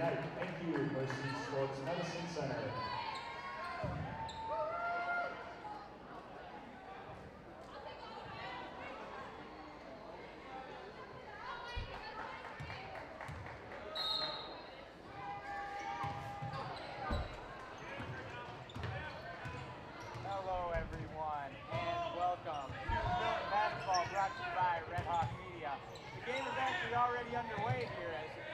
night. Thank you, Mercy Sports Medicine Center. Hello, everyone, and welcome to Milton Basketball, brought to you by Red Hawk Media. The game is actually already underway here as we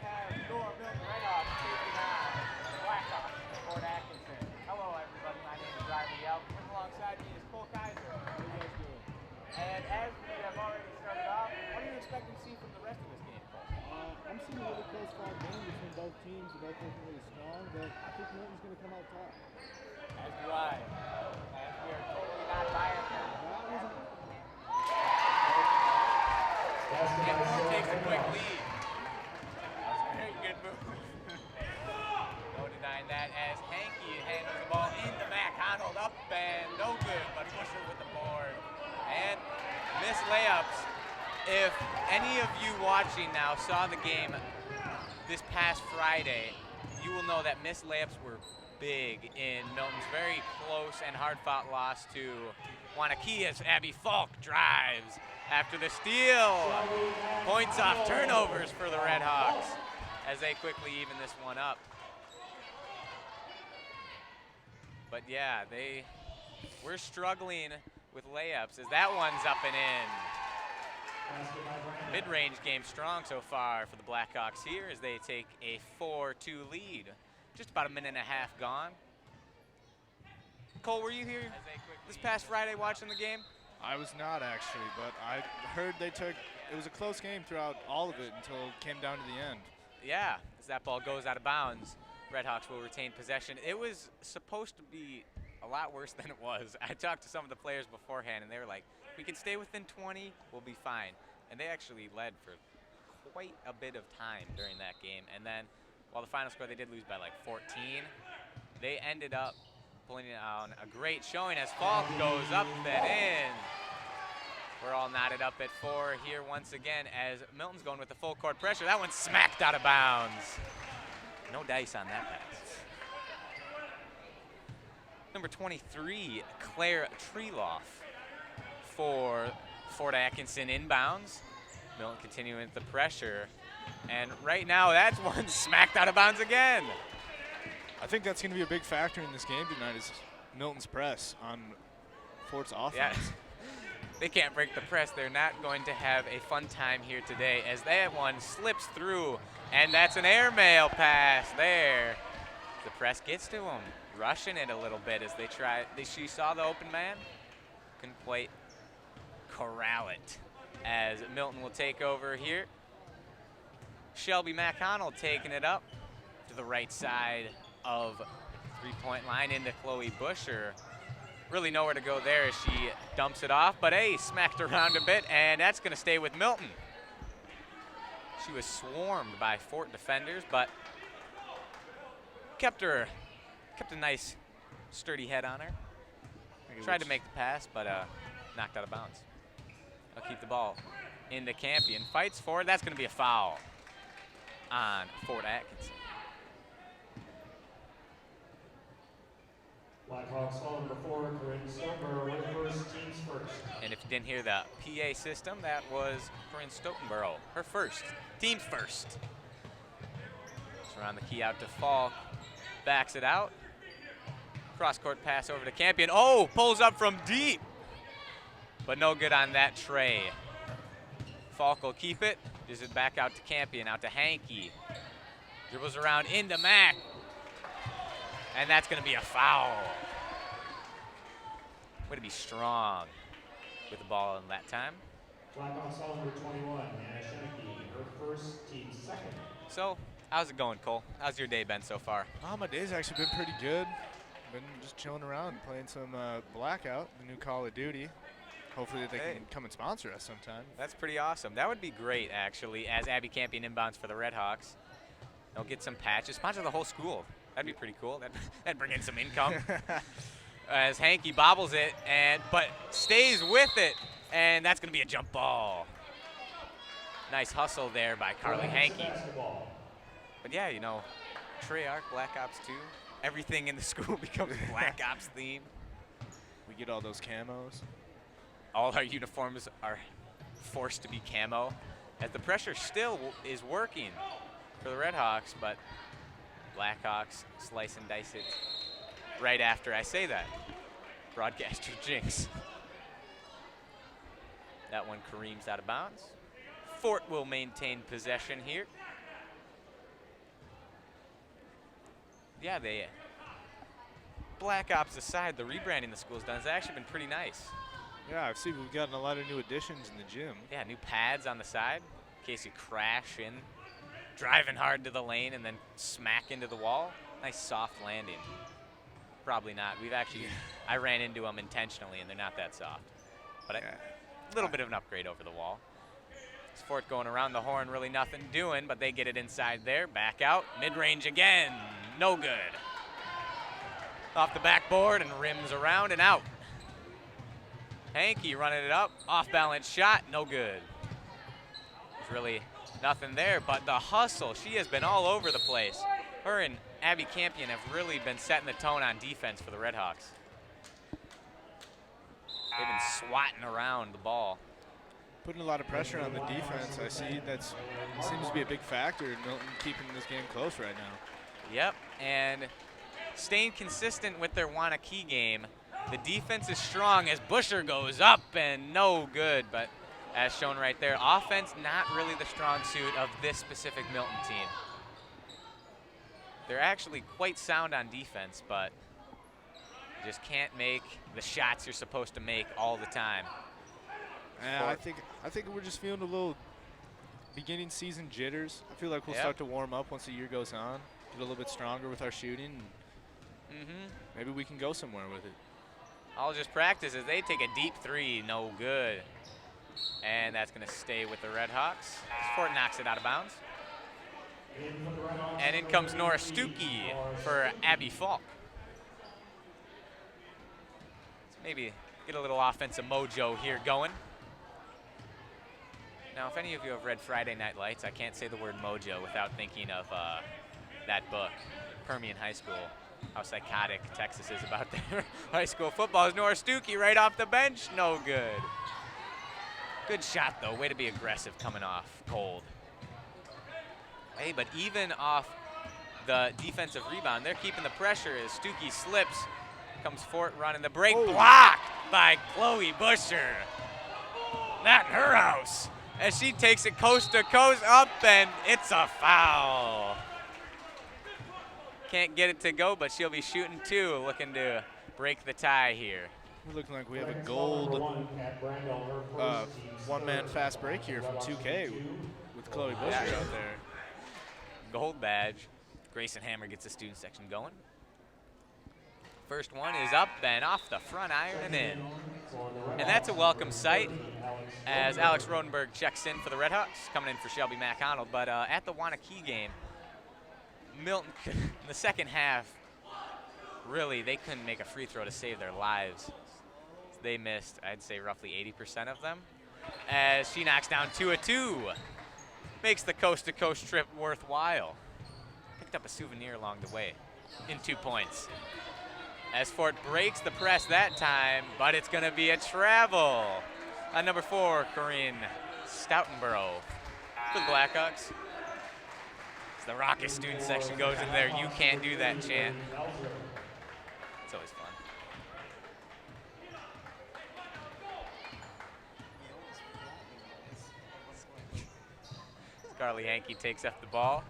have your Milton Red Hawks taking on the Blackhawks at Fort Atkinson. Hello, everybody. My name is Riley Elton. Alongside me is Cole Kaiser. How are you guys doing? And as we have already started off, what are you expecting to see from the rest of this game, Cole? I'm seeing a really close fight game between both teams. They're both looking really strong, but I think Milton's going to come out top. As do I. As we are totally not biased. And Milton takes a quick lead. That was a very good move. No denying that as Hankey handles the ball into Mac Honnold, up and no good, but Busher with the board. And missed layups. If any of you watching now saw the game this past Friday, you will know that missed layups were big in Milton's very close and hard-fought loss to Wanakee as Abby Falk drives after the steal. Points off turnovers for the Red Hawks as they quickly even this one up. But yeah, we're struggling with layups as that one's up and in. Mid-range game strong so far for the Blackhawks here as they take a 4-2 lead. Just about a minute and a half gone. Cole, were you here this past Friday watching the game? I was not actually, but I heard it was a close game throughout all of it until it came down to the end. Yeah, as that ball goes out of bounds, Redhawks will retain possession. It was supposed to be a lot worse than it was. I talked to some of the players beforehand, and they were like, we can stay within 20, we'll be fine. And they actually led for quite a bit of time during that game. And then, while the final score, they did lose by like 14, they ended up pulling on a great showing as Falk goes up and in. We're all knotted up at 4 here once again as Milton's going with the full court pressure. That one's smacked out of bounds. No dice on that pass. Number 23, Claire Treloff for Fort Atkinson inbounds. Milton continuing with the pressure. And right now, that's one smacked out of bounds again. I think that's going to be a big factor in this game tonight is Milton's press on Fort's offense. Yeah. They can't break the press. They're not going to have a fun time here today as that one slips through, and that's an airmail pass there. The press gets to him, rushing it a little bit as they try. She saw the open man, couldn't quite corral it as Milton will take over here. Shelby McConnell taking it up to the right side of three-point line into Chloe Busher. Really nowhere to go there as she dumps it off, but hey, smacked around a bit, and that's going to stay with Milton. She was swarmed by Fort defenders, but kept a nice, sturdy head on her. Tried to make the pass, but knocked out of bounds. I'll keep the ball into Campion. Fights for it. That's going to be a foul on Fort Atkinson. Blackhawks ball number 4, Corinne Stoneberg with first, teams first. And if you didn't hear the PA system, that was Corinne Stoutenborough, her first, team's first. Around the key out to Falk, backs it out. Cross-court pass over to Campion. Oh, pulls up from deep, but no good on that tray. Falk will keep it, gives it back out to Campion, out to Hankey. Dribbles around into Mac. And that's going to be a foul. Way to be strong with the ball in that time. Blackhawks ball number 21, Anna Sheneke, her first, team second. So, how's it going, Cole? How's your day been so far? Oh, my day's actually been pretty good. Been just chilling around, playing some Blackout, the new Call of Duty. Hopefully they can come and sponsor us sometime. That's pretty awesome. That would be great, actually, as Abby Campion inbounds for the Redhawks. They'll get some patches, sponsor the whole school. That'd be pretty cool. That'd bring in some income. As Hankey bobbles it, but stays with it, and that's going to be a jump ball. Nice hustle there by Carly Hankey. But yeah, you know, Treyarch, Black Ops 2, everything in the school becomes Black Ops theme. We get all those camos. All our uniforms are forced to be camo, as the pressure still is working for the Redhawks, but Blackhawks slice and dice it right after I say that. Broadcaster jinx. That one careens out of bounds. Fort will maintain possession here. Yeah, Black Ops aside, the rebranding the school's done has actually been pretty nice. Yeah, I've seen we've gotten a lot of new additions in the gym. Yeah, new pads on the side in case you crash in, driving hard to the lane and then smack into the wall. Nice soft landing. Probably not. I ran into them intentionally and they're not that soft. But a little bit of an upgrade over the wall. Fort going around the horn, really nothing doing, but they get it inside there. Back out, mid-range again, no good. Off the backboard and rims around and out. Hanky running it up, off-balance shot, no good. There's really nothing there, but the hustle, she has been all over the place. Her and Abby Campion have really been setting the tone on defense for the Redhawks. They've been swatting around the ball. Putting a lot of pressure on the defense. I see that seems to be a big factor in Milton keeping this game close right now. Yep, and staying consistent with their Wanakee game. The defense is strong as Busher goes up and no good, but as shown right there, offense not really the strong suit of this specific Milton team. They're actually quite sound on defense, but just can't make the shots you're supposed to make all the time. Yeah, I think we're just feeling a little beginning season jitters. I feel like we'll start to warm up once the year goes on, get a little bit stronger with our shooting. Maybe we can go somewhere with it. All just practice as they take a deep three, no good. And that's going to stay with the Redhawks. Fort knocks it out of bounds. And in comes Nora Stuckey for Abby Falk. Let's maybe get a little offensive mojo here going. Now, if any of you have read Friday Night Lights, I can't say the word mojo without thinking of that book, Permian High School, how psychotic Texas is about their high school football. Is Nora Stuckey right off the bench? No good. Good shot, though. Way to be aggressive coming off cold. Hey, but even off the defensive rebound, they're keeping the pressure as Stuckey slips. Comes Fort running the break. Blocked by Chloe Busher. Not in her house. As she takes it coast to coast up, and it's a foul. Can't get it to go, but she'll be shooting two, looking to break the tie here. We're looking like we have a gold one-man fast break here from 2K with Chloe Busher out there. Gold badge. Grayson Hammer gets the student section going. First one is up and off the front iron and in. And that's a welcome sight as Alex Rodenberg checks in for the Redhawks, coming in for Shelby McConnell. But at the Wanakee game, Milton, in the second half, really, they couldn't make a free throw to save their lives. They missed, I'd say, roughly 80% of them. As she knocks down 2 of 2. Makes the coast-to-coast trip worthwhile. Picked up a souvenir along the way in 2 points. As Fort breaks the press that time, but it's going to be a travel. On number 4, Corinne Stoutenborough for the Blackhawks. As the Rocket student section goes in there, you can't do that chant. It's always fun. Scarlett Yankee takes up the ball.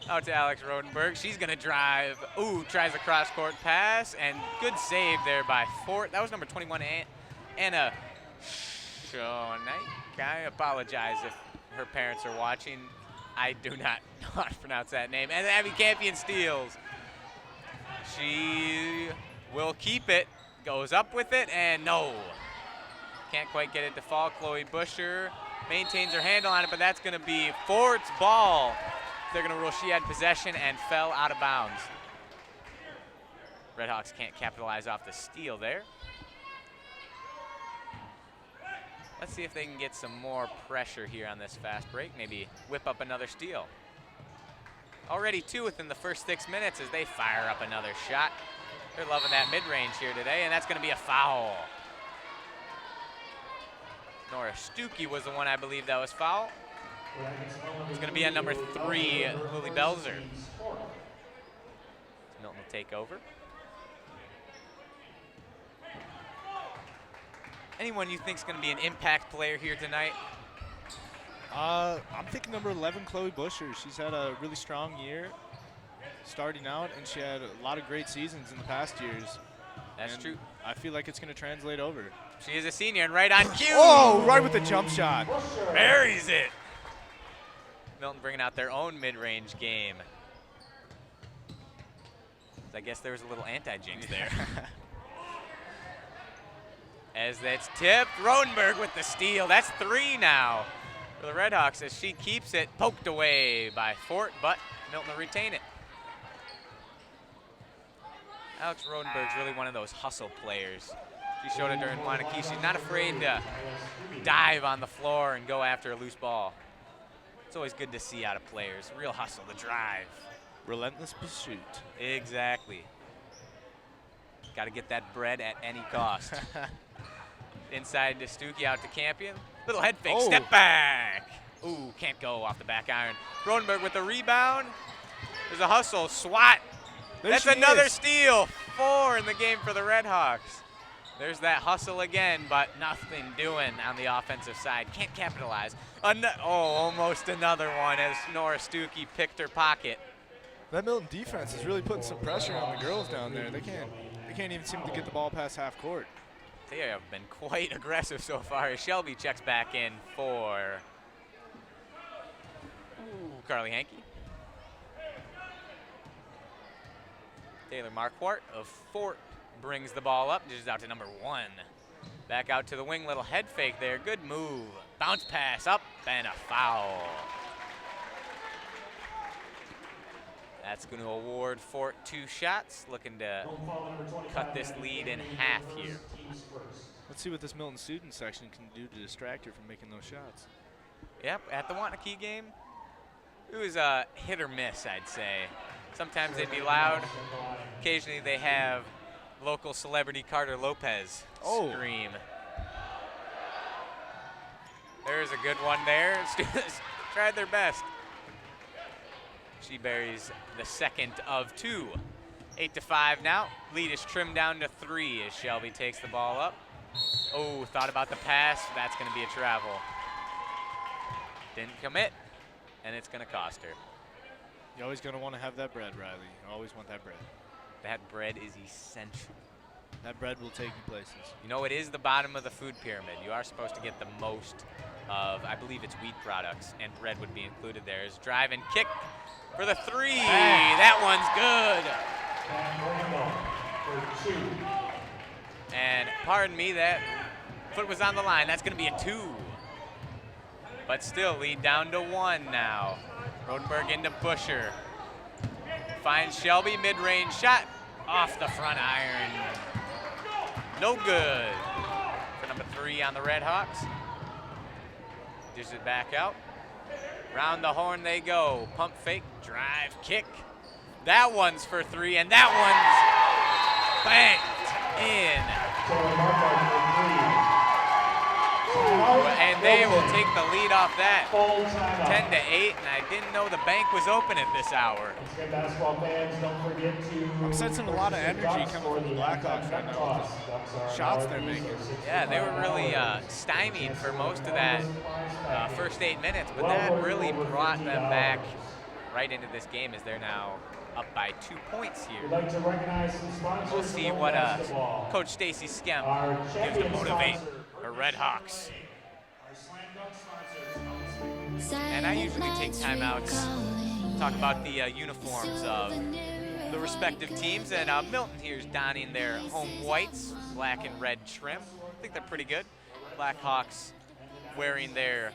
Out to Alex Rodenberg. She's going to drive. Ooh, tries a cross-court pass, and good save there by Fort. That was number 21, Anna Schoenike. I apologize if her parents are watching. I do not know how to pronounce that name. And Abby Campion steals. She will keep it. Goes up with it, and no. Can't quite get it to fall. Chloe Busher maintains her handle on it, but that's going to be Fort's ball. They're going to rule she had possession and fell out of bounds. Redhawks can't capitalize off the steal there. Let's see if they can get some more pressure here on this fast break. Maybe whip up another steal. Already 2 within the first 6 minutes as they fire up another shot. They're loving that mid-range here today, and that's going to be a foul. Nora Stuckey was the one, I believe, that was foul. It's going to be on number 3, Lily Belzer. Milton will take over. Anyone you think is going to be an impact player here tonight? I'm thinking number 11, Chloe Busher. She's had a really strong year starting out, and she had a lot of great seasons in the past years. That's true. I feel like it's going to translate over. She is a senior and right on cue. Oh, right with the jump shot. Buries it. Milton bringing out their own mid-range game. I guess there was a little anti-jinx there. As that's tipped, Rodenberg with the steal. That's 3 now for the Redhawks as she keeps it poked away by Fort, but Milton will retain it. Alex Rodenberg's really one of those hustle players. She showed it during Wanakee. She's not afraid to dive on the floor and go after a loose ball. It's always good to see out of players. Real hustle, the drive. Relentless pursuit. Exactly. Got to get that bread at any cost. Inside to Stuckey, out to Campion. Little head fake, step back. Ooh, can't go off the back iron. Rodenberg with the rebound. There's a hustle, swat. That's another steal. 4 in the game for the Redhawks. There's that hustle again, but nothing doing on the offensive side. Can't capitalize. Almost another one as Nora Stuckey picked her pocket. That Milton defense is really putting some pressure on the girls down there. They can't even seem to get the ball past half court. They have been quite aggressive so far as Shelby checks back in for Carly Hankey. Taylor Marquardt of Fort brings the ball up, dishes out to number 1. Back out to the wing, little head fake there, good move. Bounce pass up and a foul. That's going to award Fort 2 shots, looking to cut this lead in half here. Let's see what this Milton student section can do to distract her from making those shots. Yep, at the Wanakee game, it was a hit or miss, I'd say. Sometimes they'd be loud. Occasionally they have local celebrity Carter Lopez scream. There's a good one there. Students tried their best. She buries the second of 2. 8-5 now. Lead is trimmed down to 3 as Shelby takes the ball up. Oh, thought about the pass. That's going to be a travel. Didn't commit, and it's going to cost her. You're always going to want to have that bread, Riley. You always want that bread. That bread is essential. That bread will take you places. You know, it is the bottom of the food pyramid. You are supposed to get the most of, I believe it's wheat products, and bread would be included there. Is drive and kick for the 3. That one's good. And pardon me, that foot was on the line. That's going to be a 2. But still, lead down to 1 now. Rodenberg into Busher. Finds Shelby, mid-range shot off the front iron. No good for number 3 on the Redhawks. Dishes it back out. Round the horn they go. Pump fake, drive, kick. That one's for 3, and that one's banked in. And they will take the lead off that. 10-8, and I didn't know the bank was open at this hour. I'm sensing a lot of energy coming from the Blackhawks right now with the shots they're making. Yeah, they were really stymied for most of that first 8 minutes, but that really brought them back right into this game as they're now up by 2 points here. We'll see what Coach Stacy Skemp gives to motivate her Redhawks. And I usually take timeouts, talk about the uniforms of the respective teams. And Milton here is donning their home whites, black and red trim. I think they're pretty good. Blackhawks wearing their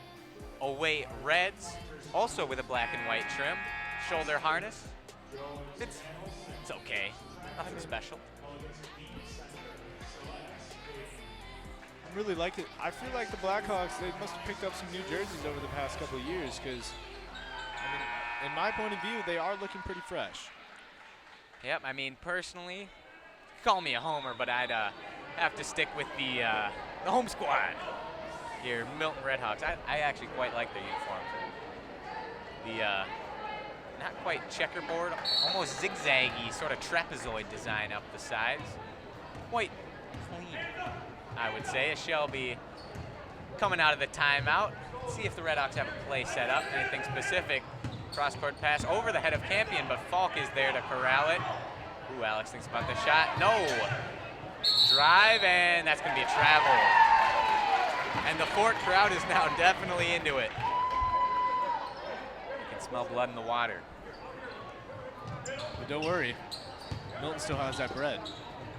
away reds, also with a black and white trim. Shoulder harness. It's okay, nothing special. Really like it. I feel like the Blackhawks, they must have picked up some new jerseys over the past couple of years because, I mean, in my point of view, they are looking pretty fresh. Yep, I mean, personally, call me a homer, but I'd have to stick with the home squad here, Milton Redhawks. I actually quite like their uniforms. The not quite checkerboard, almost zigzaggy, sort of trapezoid design up the sides. Quite clean, I would say. As Shelby coming out of the timeout. See if the Redhawks have a play set up, anything specific. Cross-court pass over the head of Campion, but Falk is there to corral it. Ooh, Alex thinks about the shot. No. Drive, and that's going to be a travel. And the Fort crowd is now definitely into it. You can smell blood in the water. But don't worry, Milton still has that bread.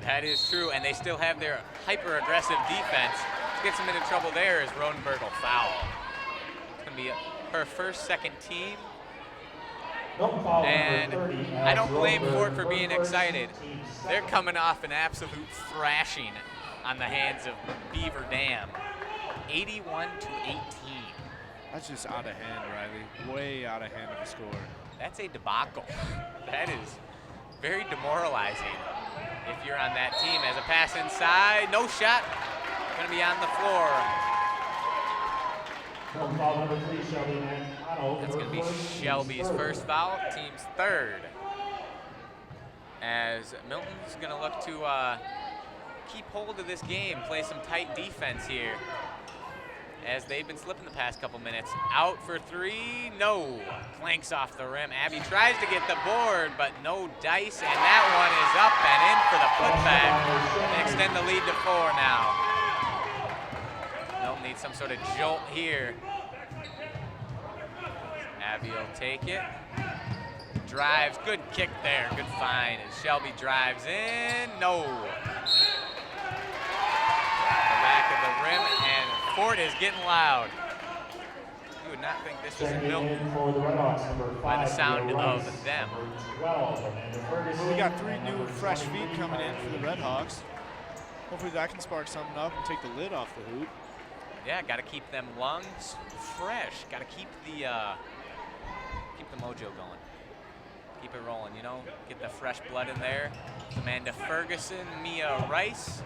That is true, and they still have their hyper-aggressive defense. Gets him into trouble there as Rodenberg will foul. It's going to be her first second team. And I don't blame Fort for being excited. They're coming off an absolute thrashing on the hands of Beaver Dam. 81-18. That's just out of hand, Riley. Way out of hand of a score. That's a debacle. That is very demoralizing if you're on that team. As a pass inside, no shot. Going to be on the floor. That's going to be Shelby's first foul, team's third. As Milton's going to look to keep hold of this game, play some tight defense here, as they've been slipping the past couple minutes. Out for three, no. Clanks off the rim. Abby tries to get the board, but no dice, and that one is up and in for the putback. They extend the lead to 4 now. Milton needs some sort of jolt here. Abby will take it. Drives, good kick there, good find. As Shelby drives in, no. The back of the rim, and Fort is getting loud. You would not think this was in Milton by the sound of them. Well, we got 3 new fresh feet coming in for the Redhawks. Hopefully that can spark something up and take the lid off the hoop. Yeah, got to keep them lungs fresh. Got to keep the mojo going. Keep it rolling, you know. Get the fresh blood in there. Amanda Ferguson, Mia Rice,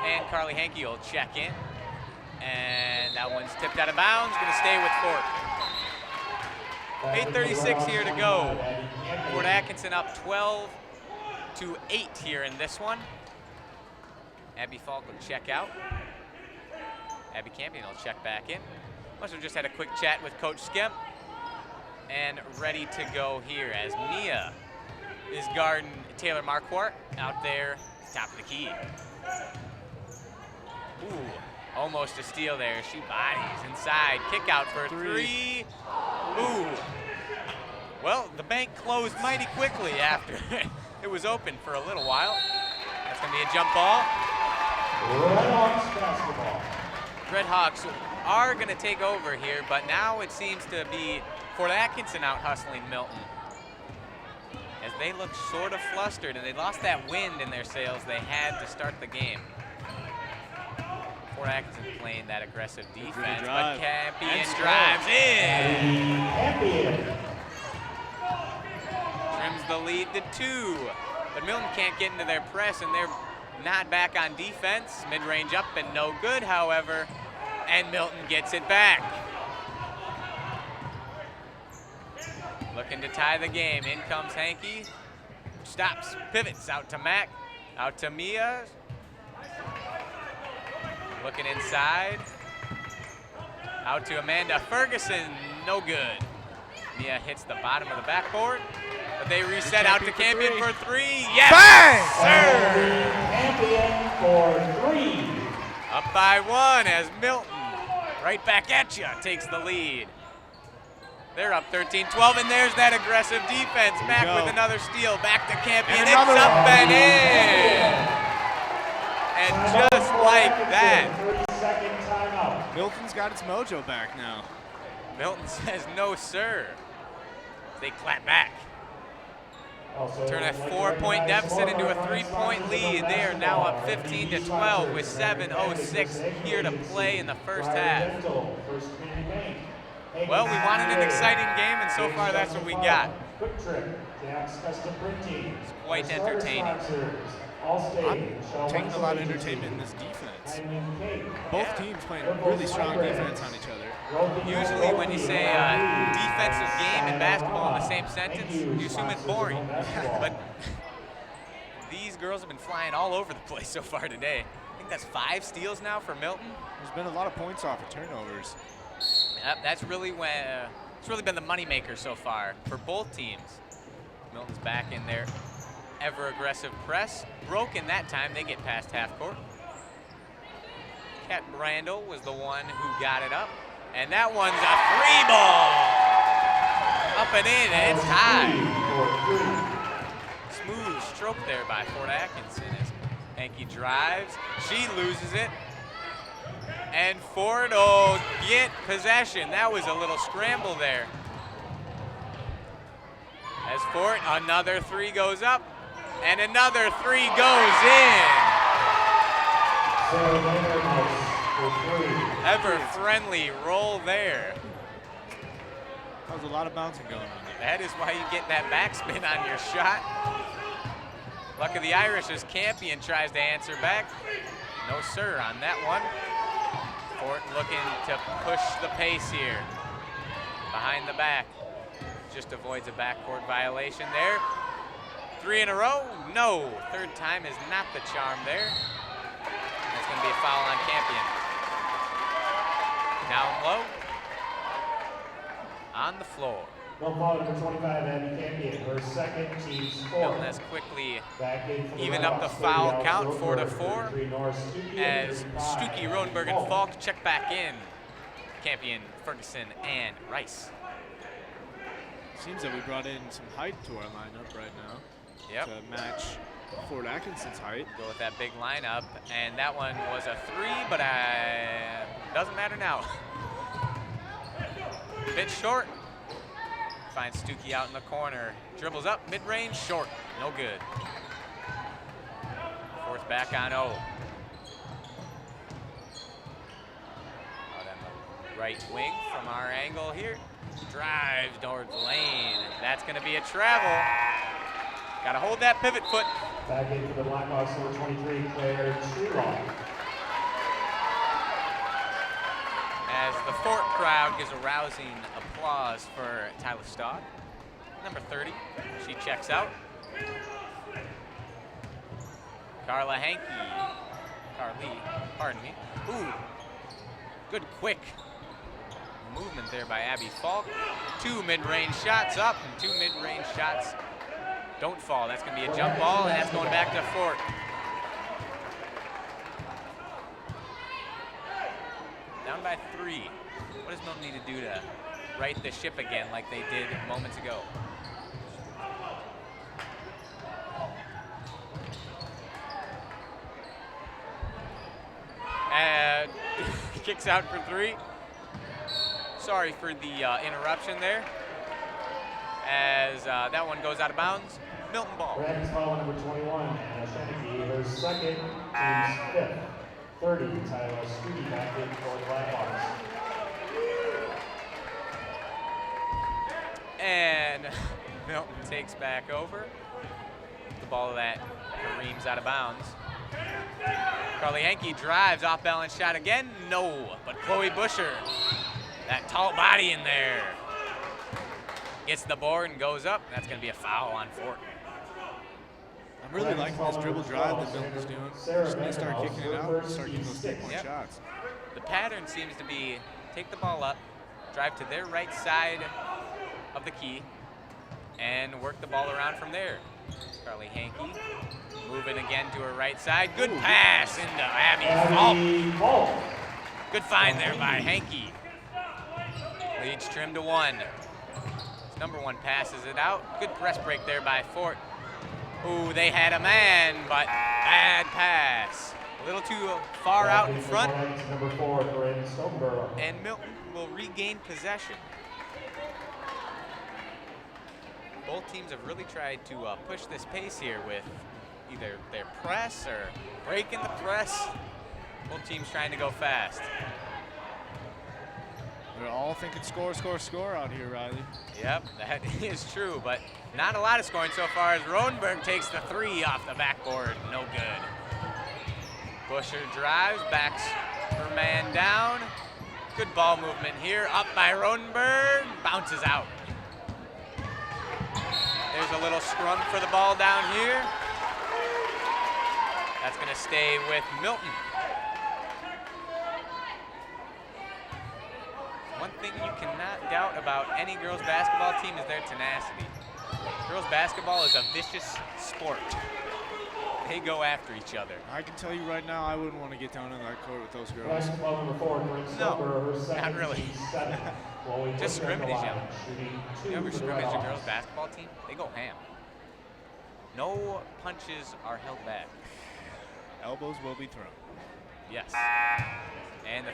and Carly Hankey will check in. And that one's tipped out of bounds. Going to stay with Fort. 8:36 here to go. Fort Atkinson up 12-8 here in this one. Abby Falk will check out. Abby Campion will check back in. Must have just had a quick chat with Coach Skemp. And ready to go here as Mia is guarding Taylor Marquardt out there, top of the key. Ooh, almost a steal there. She bodies inside, kick out for 3. Ooh. Well, the bank closed mighty quickly after it was open for a little while. That's going to be a jump ball. Redhawks basketball. Redhawks are going to take over here, but now it seems to be Fort Atkinson out hustling Milton, as they look sort of flustered, and they lost that wind in their sails they had to start the game. Fort Atkinson playing that aggressive defense, but Campion drives in. Trims the lead to 2, but Milton can't get into their press, and they're not back on defense. Mid-range up and no good, however, and Milton gets it back. Looking to tie the game. In comes Hankey. Stops, pivots out to Mac, out to Mia. Looking inside. Out to Amanda Ferguson, no good. Mia hits the bottom of the backboard, but they reset out to Campion for 3. Yes, Bang! Campion for 3. Up by 1 as Milton, right back at you, takes the lead. They're up 13-12, and there's that aggressive defense. Mac with another steal, back to Campion. It's up and in. And just like that. 30-second timeout. Milton's got its mojo back now. Milton says no, sir. They clap back. Turn a 4-point deficit into a 3-point lead. They are now up 15-12 with 7:06 here to play in the first half. Well, we wanted an exciting game, and so far that's what we got. Quick Trip, Jack's Custom Printing. It's quite entertaining. I'm taking a lot of entertainment in this defense. Both teams playing really strong defense on each other. Usually when you say defensive game and basketball in the same sentence, you assume it's boring. But these girls have been flying all over the place so far today. I think that's 5 steals now for Milton. There's been a lot of points off of turnovers. Yep, that's really when it's really been the moneymaker so far for both teams. Milton's back in their ever-aggressive press. Broken that time, they get past half court. Kat Brandel was the one who got it up. And that one's a 3-ball! Up and in, and it's high. Smooth stroke there by Fort Atkinson as Hankey drives. She loses it. And Fort will get possession. That was a little scramble there. As Fort, another 3 goes up, and another 3 goes in. Ever-friendly roll there. That was a lot of bouncing going on there. That is why you get that backspin on your shot. Luck of the Irish as Campion tries to answer back. No sir on that one. Fort looking to push the pace here. Behind the back. Just avoids a backcourt violation there. 3 in a row? No. 3rd time is not the charm there. That's going to be a foul on Campion. Down low. On the floor. No foul number 25, Abby Campion, her second, team's 4. Milton has quickly even up the foul count 4-4 as Stuckey, Rodenberg, and Falk check back in. Campion, Ferguson, and Rice. Seems that we brought in some height to our lineup right now. Yep. To match Fort Atkinson's height. Go with that big lineup, and that one was a 3, but doesn't matter now. Bit short. Finds Stuckey out in the corner. Dribbles up, mid-range, short. No good. Fort's back on O. Out on the right wing from our angle here. Drives towards lane. That's going to be a travel. Got to hold that pivot foot. Back in for the Blackhawks, number 23, Claire Trelaw. As the Fort crowd gives a rousing applause for Tyler Stott. Number 30, she checks out. Carly, pardon me. Ooh, good quick movement there by Abby Falk. 2 mid-range shots up and 2 mid-range shots don't fall. That's going to be a jump ball, and that's going back to Fort. Down by 3. What does Milton need to do to right the ship again like they did moments ago? Kicks out for 3. Sorry for the interruption there. As that one goes out of bounds. Milton ball. Brandon's foul number 21, Anna Sheneke, her second, team's 5th. 30, Tyler Stuckey back in for the Blackhawks. And Milton takes back over. The ball that Kareem's out of bounds. Carly Hankey drives, off balance shot again. No, but Chloe Busher, that tall body in there, gets the board and goes up. That's going to be a foul on Fort. I'm really liking this dribble drive that Milton's doing. Just going to start kicking it out and start getting those 3-point shots. The pattern seems to be take the ball up, drive to their right side of the key, and work the ball around from there. Carly Hankey moving again to her right side. Good pass into Abby Falk. Good find there by Hankey. Leads trimmed to 1. His number 1 passes it out. Good press break there by Fort. Ooh, they had a man, but bad pass. A little too far out in front. Number 4, Corinne Stoneborough. And Milton will regain possession. Both teams have really tried to push this pace here with either their press or breaking the press. Both teams trying to go fast. We're all thinking score, score, score out here, Riley. Yep, that is true, but not a lot of scoring so far as Rodenberg takes the 3 off the backboard. No good. Busher drives, backs her man down. Good ball movement here. Up by Rodenberg, bounces out. There's a little scrum for the ball down here. That's going to stay with Milton. One thing you cannot doubt about any girls basketball team is their tenacity. Girls basketball is a vicious sport. They go after each other. I can tell you right now, I wouldn't want to get down on that court with those girls. Basketball number 4, Brent Stoker, her second, not really. team 7. Just scrimmage them. You You ever scrimmage a girls basketball team? They go ham. No punches are held back. Elbows will be thrown. Yes. And the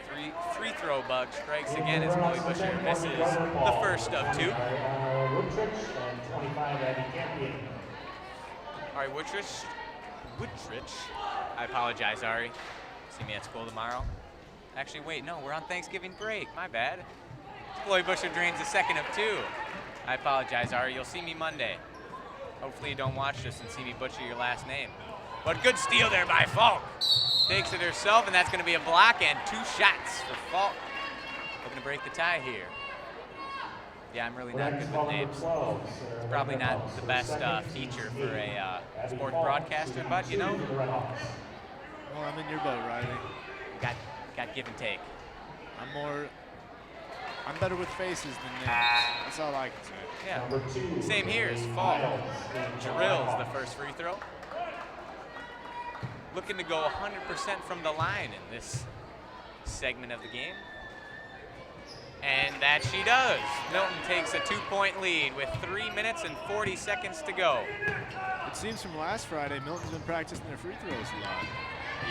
free throw bug strikes again as Chloe Busher misses the first of 2. Woodrich and 25 Abby Campion. All right, Woodrich. I apologize, Ari. See me at school tomorrow. Actually, wait, no, we're on Thanksgiving break. My bad. Chloe Busher drains the second of 2. I apologize, Ari. You'll see me Monday. Hopefully you don't watch this and see me butcher your last name. But good steal there by Falk. Takes it herself, and that's going to be a block and 2 shots for Falk. Looking to break the tie here. Yeah, I'm really not good with names. It's probably not the best feature for a sport broadcaster, but you know. Well, I'm in your boat, Riley. Got give and take. I'm better with faces than names. That's all I can say. Yeah. Same here as Falk. Drills the first free throw. Looking to go 100% from the line in this segment of the game. And that she does. Milton takes a 2-point lead with 3 minutes and 40 seconds to go. It seems from last Friday, Milton's been practicing their free throws a lot.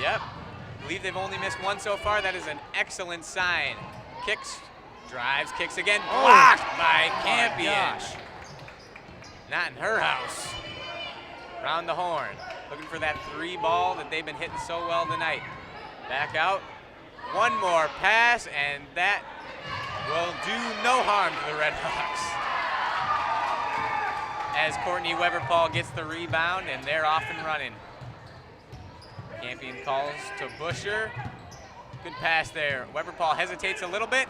Yep. I believe they've only missed 1 so far. That is an excellent sign. Kicks, drives, kicks again. Blocked by Campion. Not in her house. Round the horn. Looking for that 3 ball that they've been hitting so well tonight. Back out. One more pass, and that will do no harm to the Red Hawks. As Courtney Weber-Paul gets the rebound, and they're off and running. Campion calls to Busher. Good pass there. Weber-Paul hesitates a little bit.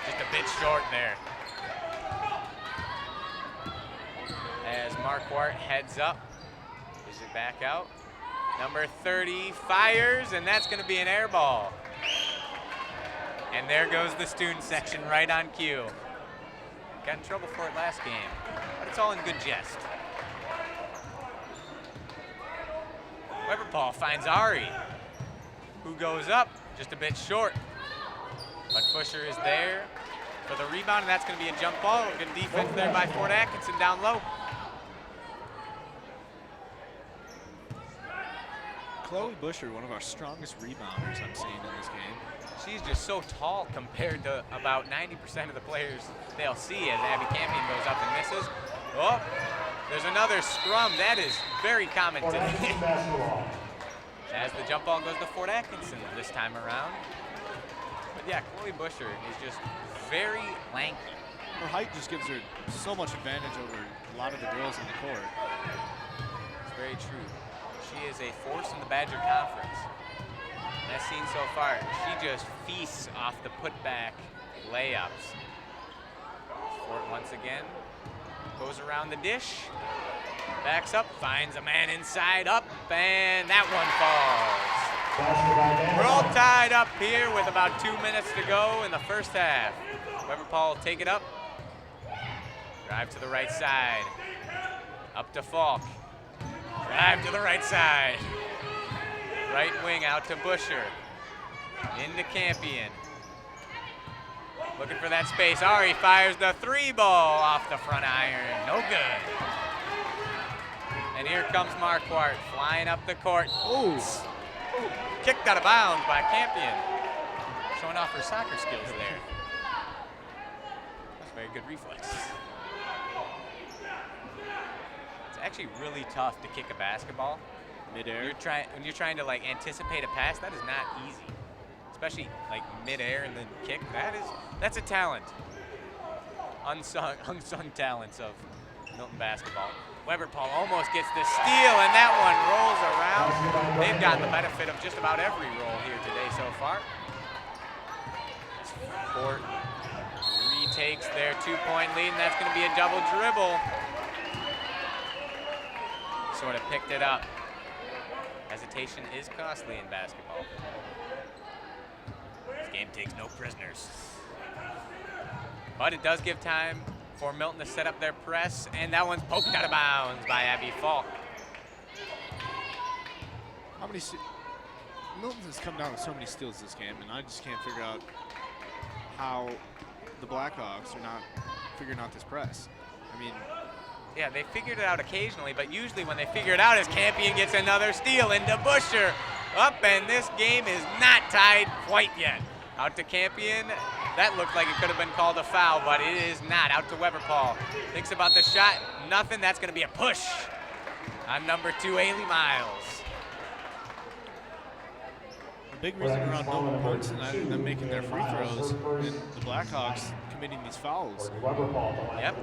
Just a bit short there. As Marquardt heads up. Is it back out? Number 30 fires, and that's going to be an air ball. And there goes the student section right on cue. Got in trouble for it last game, but it's all in good jest. Weber-Paul finds Ari, who goes up just a bit short. But Busher is there for the rebound, and that's going to be a jump ball. Good defense there by Fort Atkinson down low. Chloe Busher, one of our strongest rebounders I'm seeing in this game. She's just so tall compared to about 90% of the players they'll see as Abby Campion goes up and misses. Oh, there's another scrum. That is very common today. As the jump ball goes to Fort Atkinson this time around. But yeah, Chloe Busher is just very lanky. Her height just gives her so much advantage over a lot of the girls in the court. It's very true. She is a force in the Badger Conference. As seen so far, she just feasts off the putback layups. Fort once again goes around the dish, backs up, finds a man inside, up, and that one falls. We're all tied up here with about 2 minutes to go in the first half. Weber-Paul take it up, drive to the right side, up to Falk. Drive to the right side. Right wing out to Busher. Into Campion. Looking for that space. Ari fires the 3 ball off the front iron. No good. And here comes Marquardt flying up the court. Ooh. Kicked out of bounds by Campion. Showing off her soccer skills there. That's a very good reflex. Actually really tough to kick a basketball midair. When you're trying to like anticipate a pass, that is not easy. especially like midair and then kick. That's a talent. Unsung talents of Milton basketball. Weber-Paul almost gets the steal, and that one rolls around. They've gotten the benefit of just about every roll here today so far. As Fort retakes their 2-point lead, and that's going to be a double dribble. Sort of picked it up. Hesitation is costly in basketball. This game takes no prisoners. But it does give time for Milton to set up their press, and that one's poked out of bounds by Abby Falk. Milton has come down with so many steals this game, and I just can't figure out how the Blackhawks are not figuring out this press. I mean, yeah, they figured it out occasionally, but usually when they figure it out is Campion gets another steal into Busher. Up, and this game is not tied quite yet. Out to Campion. That looked like it could have been called a foul, but it is not. Out to Weber-Paul. Thinks about the shot. Nothing. That's going to be a push on number 2, Ailey Miles. The big reason around Milton points tonight is them making their free throws and the Blackhawks committing these fouls. Yep,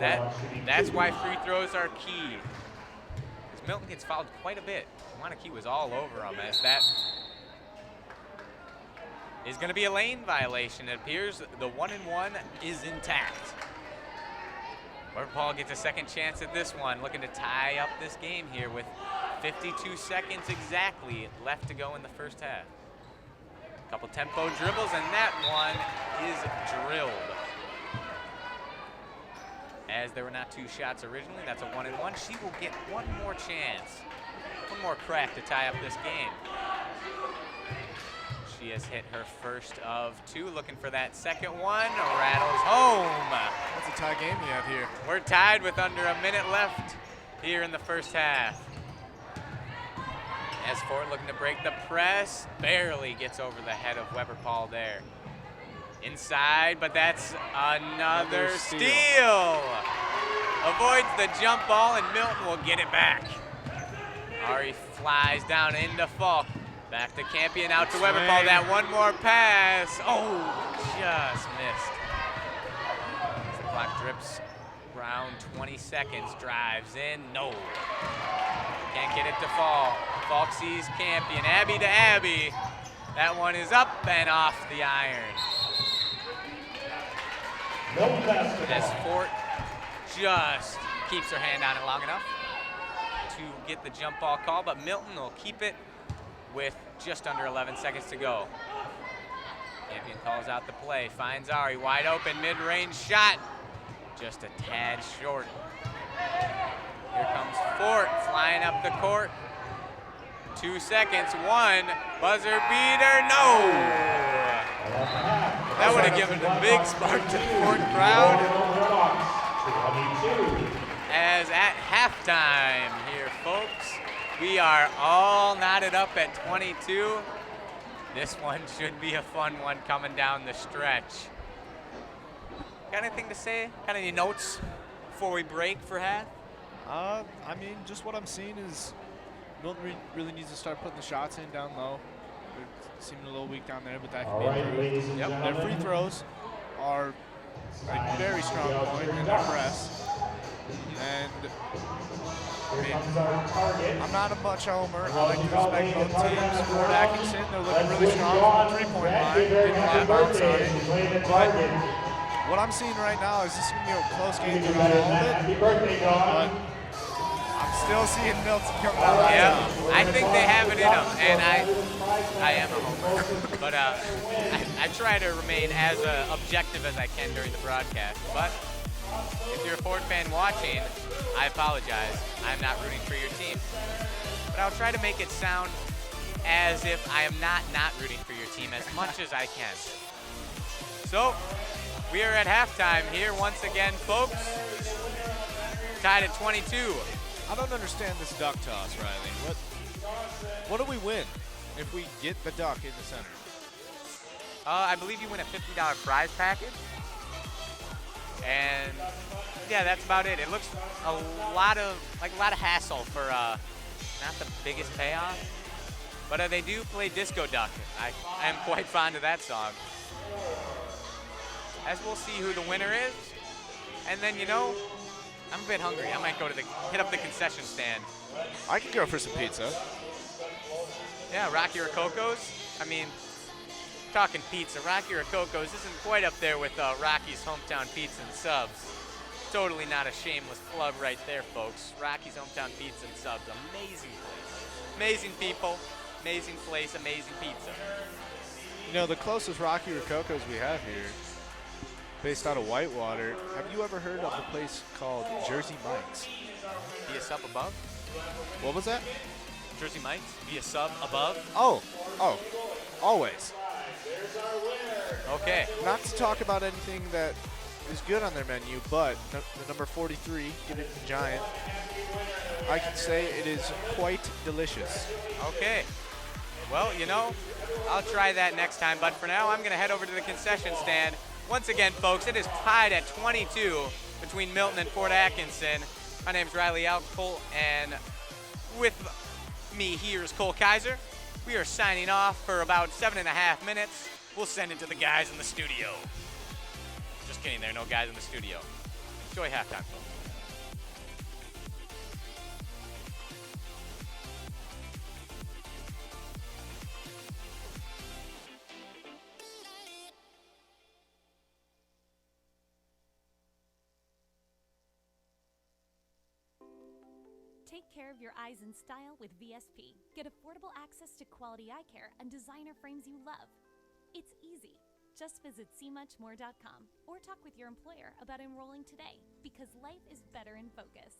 that's why free throws are key. Because Milton gets fouled quite a bit. Wanakee was all over him as that is going to be a lane violation. It appears the 1-and-1 is intact. Weber-Paul gets a second chance at this one, looking to tie up this game here with 52 seconds exactly left to go in the first half. Couple tempo dribbles, and that one is drilled. As there were not 2 shots originally, that's a 1-and-1. She will get one more chance, one more crack to tie up this game. She has hit her first of 2, looking for that second one. Rattles home. That's a tie game you have here. We're tied with under a minute left here in the first half. As Ford looking to break the press, barely gets over the head of Weber-Paul there. Inside, but that's another steal. Avoids the jump ball, and Milton will get it back. Ari flies down into Falk. Back to Campion, out to Weber-Paul. That one more pass. Oh, just missed. As the clock drips around 20 seconds, drives in, no. Can't get it to fall. Falk sees Campion, Abby to Abby. That one is up and off the iron. As Fort just keeps her hand on it long enough to get the jump ball call, but Milton will keep it with just under 11 seconds to go. Campion calls out the play, finds Ari, wide open, mid-range shot. Just a tad short. Here comes Fort, flying up the court. 2 seconds, 1, buzzer beater, no! That would have given a big spark to the Fort crowd. As at halftime here, folks, we are all knotted up at 22. This one should be a fun one coming down the stretch. Got anything to say? Got any notes before we break for half? I mean, just what I'm seeing is Milton really needs to start putting the shots in down low. They're seeming a little weak down there, but that can be improved. Yep, their free throws are a very strong point in their press. And I mean, I'm not a much homer. I like to respect both teams. Fort Atkinson, they're looking really strong from the three-point line. Getting a lot of bounce on it. But what I'm seeing right now is this is going to be a close game throughout all of it. But I'm still seeing Milton coming out on top. I think they have it in them, and I am a homer. But I try to remain as objective as I can during the broadcast. But if you're a Ford fan watching, I apologize. I'm not rooting for your team. But I'll try to make it sound as if I am not rooting for your team as much as I can. So, we are at halftime here once again, folks. Tied at 22. I don't understand this duck toss, Riley. What do we win if we get the duck in the center? I believe you win a $50 prize package. And yeah, that's about it. It looks a lot of hassle for not the biggest payoff. But they do play Disco Duck. I am quite fond of that song. As we'll see who the winner is. And then, you know, I'm a bit hungry. I might go to hit up the concession stand. I could go for some pizza. Yeah, Rocky Rococo's. I mean, talking pizza, Rocky Rococo's isn't quite up there with Rocky's Hometown Pizza and Subs. Totally not a shameless plug right there, folks. Rocky's Hometown Pizza and Subs, amazing place. Amazing people, amazing place, amazing pizza. You know, the closest Rocky Rococo's we have here, based out of Whitewater, have you ever heard of a place called Jersey Mike's? Be a sub above? What was that? Jersey Mike's? Be a sub above? Oh, always. Okay. Not to talk about anything that is good on their menu, but the number 43, give it the Giant, I can say it is quite delicious. Okay. Well, you know, I'll try that next time, but for now, I'm going to head over to the concession stand. Once again, folks, it is tied at 22 between Milton and Fort Atkinson. My name's Riley Alcohol, and with me here is Cole Kaiser. We are signing off for about 7.5 minutes. We'll send it to the guys in the studio. Just kidding, there are no guys in the studio. Enjoy halftime, folks. Take care of your eyes in style with VSP. Get affordable access to quality eye care and designer frames you love. It's easy. Just visit seemuchmore.com or talk with your employer about enrolling today, because life is better in focus.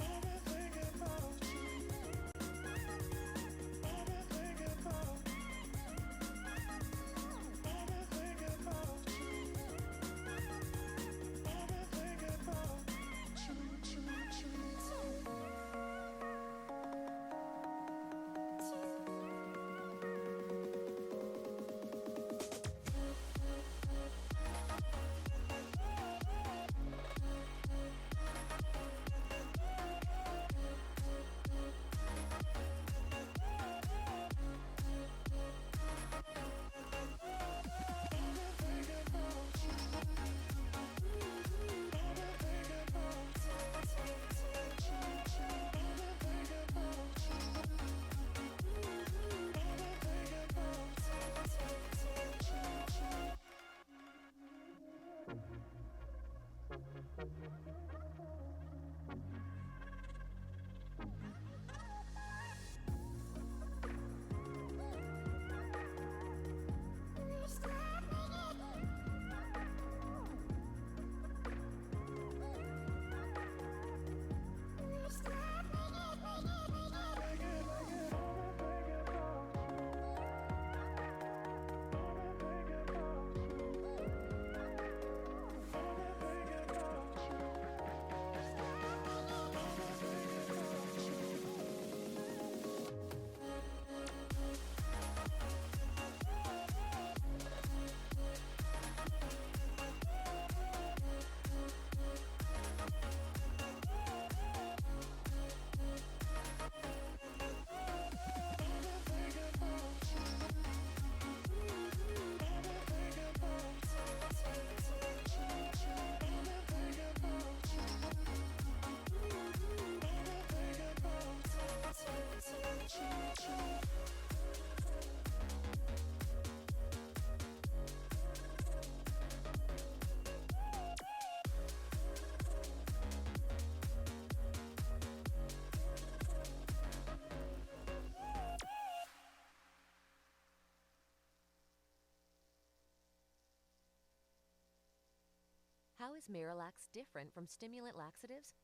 Everything How is Miralax different from stimulant laxatives?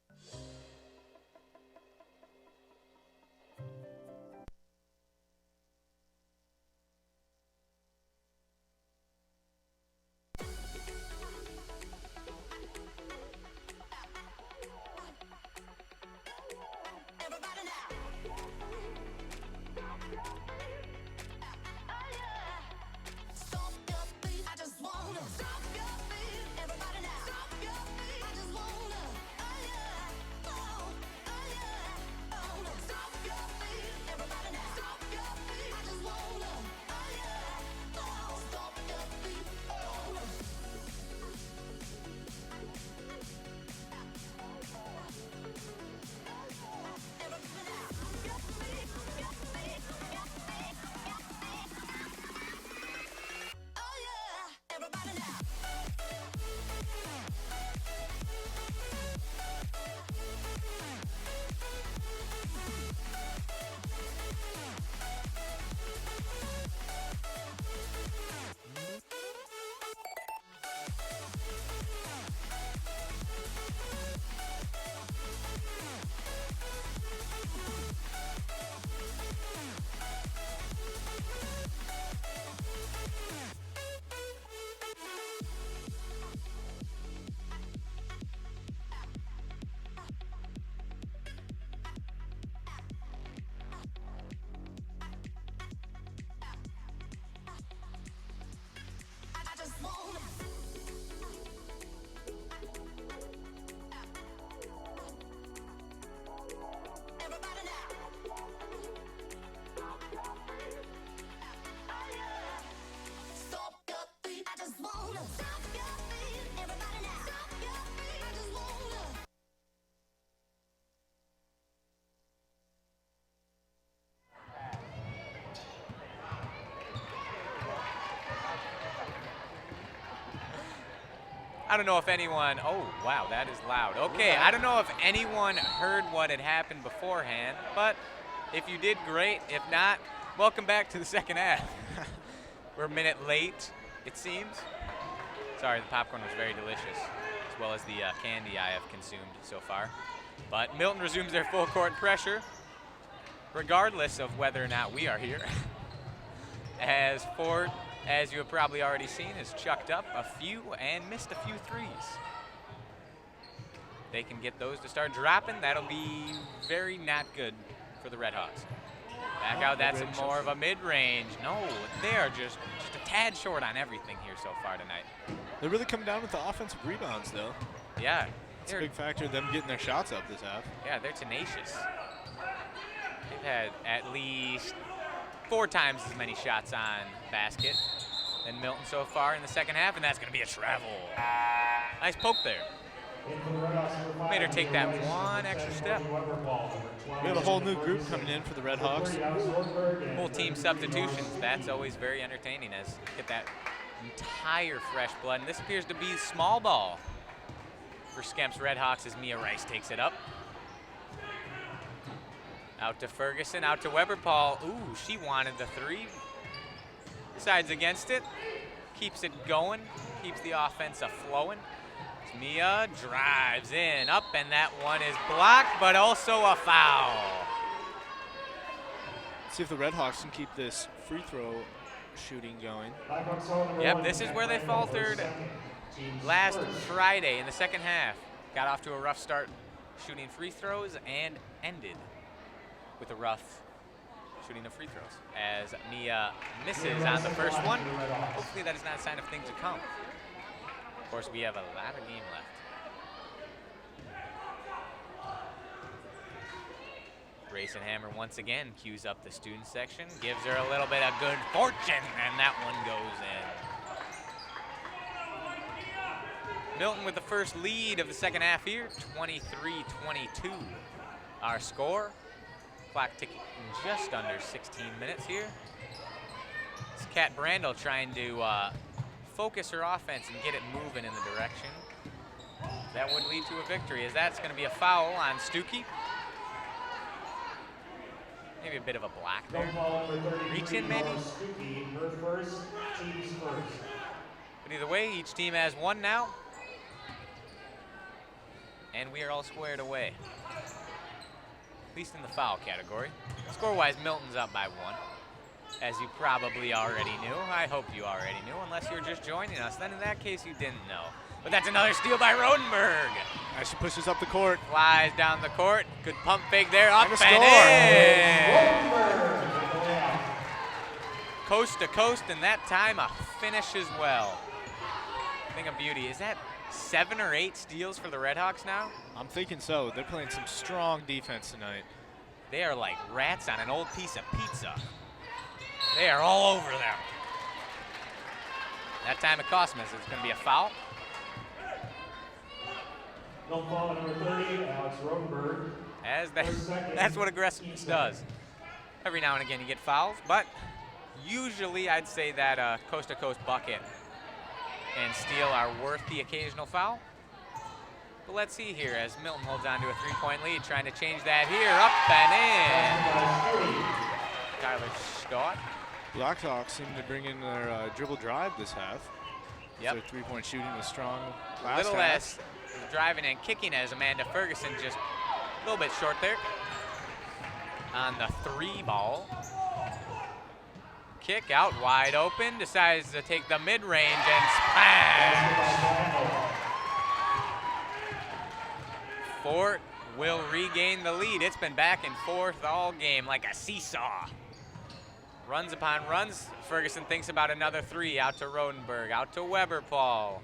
I don't know if anyone, oh wow, that is loud. Okay, I don't know if anyone heard what had happened beforehand, but if you did, great. If not, welcome back to the second half. We're a minute late, it seems. Sorry, the popcorn was very delicious, as well as the candy I have consumed so far. But Milton resumes their full court pressure, regardless of whether or not we are here. As Ford, as you have probably already seen, has chucked up a few and missed a few threes. They can get those to start dropping. That'll be very not good for the Redhawks. Back out, that's more of a mid-range. No, they are just a tad short on everything here so far tonight. They're really coming down with the offensive rebounds, though. Yeah. It's a big factor in them getting their shots up this half. Yeah, they're tenacious. They've had at least 4 times as many shots on basket than Milton so far in the second half, and that's going to be a travel. Nice poke there. Made her take that one extra step. We have a whole new group coming in for the Redhawks. Full team substitutions. That's always very entertaining as you get that entire fresh blood. And this appears to be small ball for Skemp's Redhawks as Mia Rice takes it up. Out to Ferguson, out to Weber Paul. Ooh, she wanted the three. Decides against it. Keeps it going. Keeps the offense a-flowing. Mia drives in, up, and that one is blocked, but also a foul. See if the Redhawks can keep this free throw shooting going. Yep, this is where they faltered last Friday in the second half. Got off to a rough start shooting free throws and ended with a rough shooting of free throws as Mia misses on the first one. Hopefully that is not a sign of things to come. Of course, we have a lot of game left. Grayson Hammer once again cues up the student section, gives her a little bit of good fortune, and that one goes in. Milton with the first lead of the second half here, 23-22. Our score, clock ticking just under 16 minutes here. It's Kat Brandel trying to focus her offense and get it moving in the direction that would lead to a victory, as that's going to be a foul on Stuckey. Maybe a bit of a block there. Reach in, maybe? But either way, each team has one now. And we are all squared away. At least in the foul category. Score-wise, Milton's up by 1. As you probably already knew. I hope you already knew, unless you're just joining us. Then in that case, you didn't know. But that's another steal by Rodenberg. As she pushes up the court. Flies down the court. Good pump fake there. Up And a and in. Coast to coast, and that time a finish as well. Thing of beauty. Is that 7 or 8 steals for the Redhawks now? I'm thinking so. They're playing some strong defense tonight. They are like rats on an old piece of pizza. They are all over them. That time it cost them. It's going to be a foul. No foul, number 30, Alex Rodenberg. That's what aggressiveness does. Every now and again you get fouls, but usually I'd say that coast-to-coast bucket and steal are worth the occasional foul. But let's see here as Milton holds on to a 3-point lead, trying to change that here. Up and in. Tyler Scott. Blackhawks seem to bring in their dribble drive this half. Yep. Their 3-point shooting was strong last Little half. less driving and kicking as Amanda Ferguson just a little bit short there on the 3 ball. Kick out wide open, decides to take the mid-range and splash. Fort will regain the lead. It's been back and forth all game like a seesaw. Runs upon runs. Ferguson thinks about another 3. Out to Rodenberg, out to Weber Paul.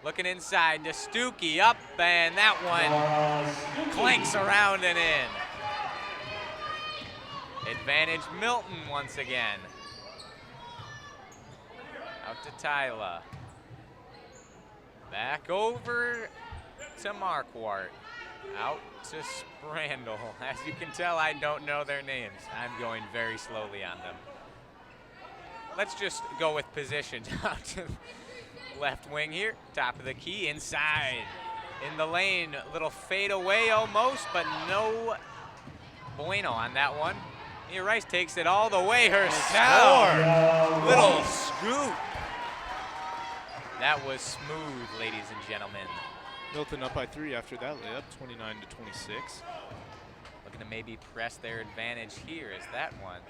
Looking inside to Stuckey, up, and that one clanks around and in. Advantage Milton once again. Out to Tyler. Back over to Marquardt. Out to Sprandl. As you can tell, I don't know their names. I'm going very slowly on them. Let's just go with position. Out to left wing here. Top of the key, inside. In the lane, a little fade away almost, but no bueno on that one. Mia Rice takes it all the way herself. Little scoop. That was smooth, ladies and gentlemen. Milton up by 3 after that layup, 29-26. Looking to maybe press their advantage here as that one.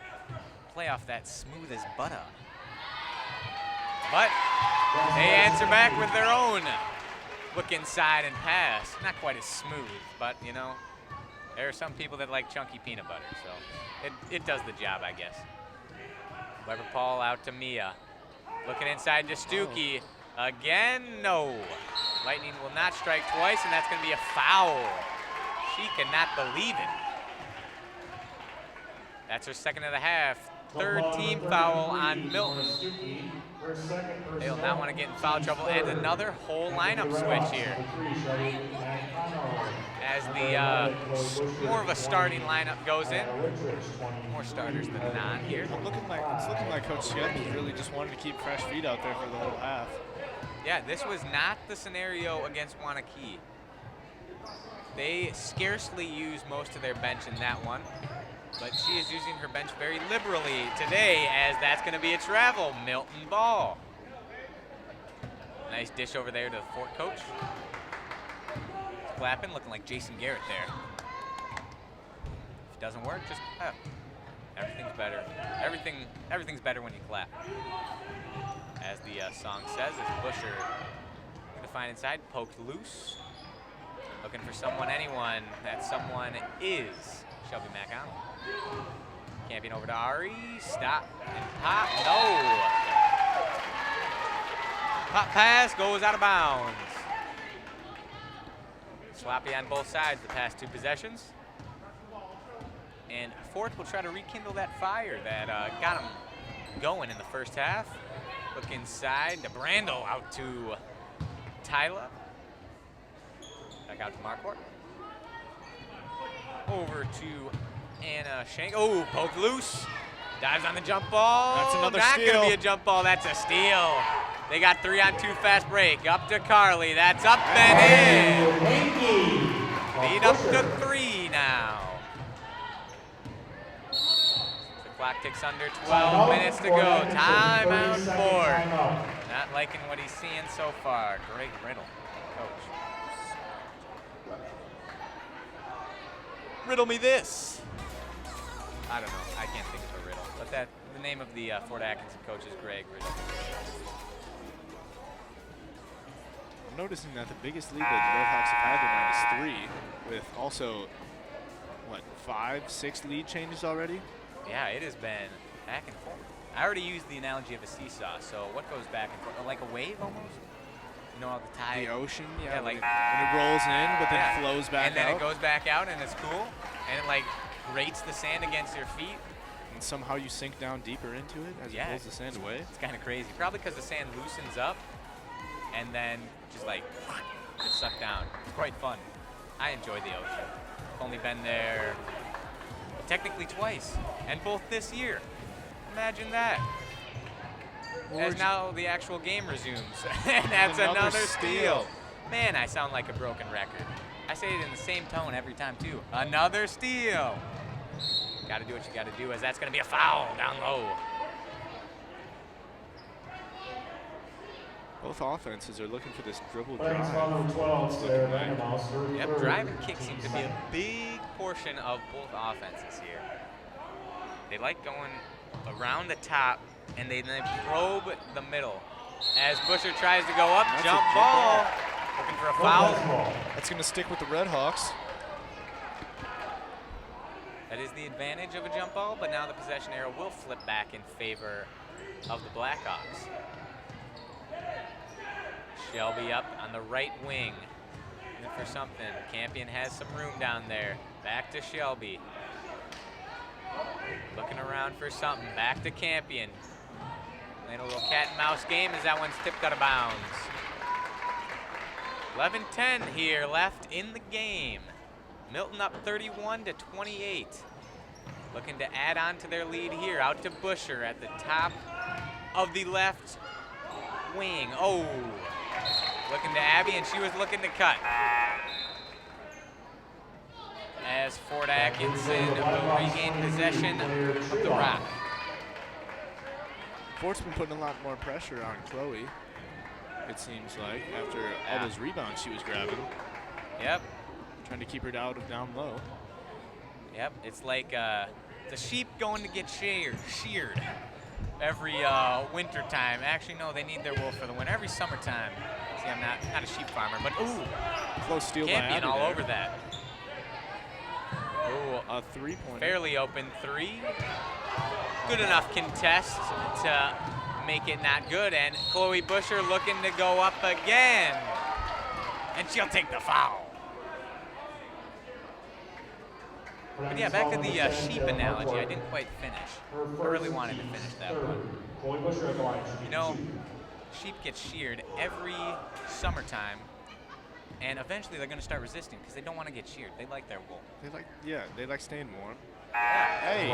Play off that smooth as butter. But they answer back with their own look inside and pass. Not quite as smooth, but you know, there are some people that like chunky peanut butter, so it does the job, I guess. Weber Paul out to Mia. Looking inside to Stuckey. Again, no. Lightning will not strike twice, and that's going to be a foul. She cannot believe it. That's her second of the half. Third team foul on Milton. They'll not want to get in foul trouble, and another whole lineup switch here. As the more of a starting lineup goes in. More starters than not here. It's looking like Coach Shep really just wanted to keep fresh feet out there for the whole half. Yeah, this was not the scenario against Wanakee. They scarcely use most of their bench in that one, but she is using her bench very liberally today, as that's going to be a travel. Milton ball. Nice dish over there to the Fort coach. Clapping, looking like Jason Garrett there. If it doesn't work, just clap. Everything's better. Everything's better when you clap. As the song says, is Busher going to find inside, poked loose. Looking for someone, anyone. That someone is Shelby McConnell. Campion over to Ari. Stop and pop. No. Pop pass goes out of bounds. Sloppy on both sides the past 2 possessions. And Fort will try to rekindle that fire that got him going in the first half. Look inside to Brandel, out to Tyler. Back out to Marquardt. Over to Anna Shank. Oh, poked loose. Dives on the jump ball. That's another Not steal. Not going to be a jump ball. That's a steal. They got 3-on-2 fast break. Up to Carly. That's up and in. Lead up to 3 now. The clock ticks under 12 minutes to go. Timeout Ford. Not liking what he's seeing so far. Greg Riddle, coach. Riddle me this. I don't know. I can't think of a riddle. But the name of the Fort Atkinson coach is Greg Riddle. I'm noticing that the biggest lead that the Redhawks have had tonight is 3, with also, what, 5, 6 lead changes already? Yeah, it has been back and forth. I already used the analogy of a seesaw, so what goes back and forth? Like a wave almost? You know, the tide. The ocean, yeah, like when it rolls in, but then yeah, flows back out. And then it goes back out, and it's cool. And it, like, grates the sand against your feet. And somehow you sink down deeper into it as it pulls the sand away. It's kind of crazy. Probably because the sand loosens up, and then just, like, gets sucked down. It's quite fun. I enjoy the ocean. Only been there technically twice, and both this year. Imagine that. As now the actual game resumes. And that's another steal. Man, I sound like a broken record. I say it in the same tone every time, too. Another steal. Got to do what you got to do, as that's going to be a foul down low. Both offenses are looking for this dribble drive. Yep, drive and kick seem to be a big portion of both offenses here. They like going around the top, and they then probe the middle. As Busher tries to go up, jump ball. Looking for a foul. That's going to stick with the Redhawks. That is the advantage of a jump ball, but now the possession arrow will flip back in favor of the Blackhawks. Shelby up on the right wing. Looking for something. Campion has some room down there. Back to Shelby. Looking around for something. Back to Campion. Playing a little cat and mouse game as that one's tipped out of bounds. 11-10 here left in the game. Milton up 31-28. Looking to add on to their lead here. Out to Busher at the top of the left wing. Oh, looking to Abby, and she was looking to cut. As Fort Atkinson will regain possession of the rock. Fort's been putting a lot more pressure on Chloe, it seems like, after all those rebounds she was grabbing. Yep. Trying to keep her out of down low. Yep, it's like the sheep going to get sheared every winter time. Actually, no, they need their wool for the winter. Every summertime. See, I'm not a sheep farmer, but ooh, close steal by Campion Abby all there. over that. Ooh, a three-pointer. Fairly open 3. Good enough contest to make it not good, and Chloe Busher looking to go up again, and she'll take the foul. But yeah, back to the sheep analogy. I didn't quite finish. I really wanted to finish that one. You know, sheep get sheared every summertime, and eventually they're going to start resisting because they don't want to get sheared. They like their wool. They like staying warm. Yeah. Hey,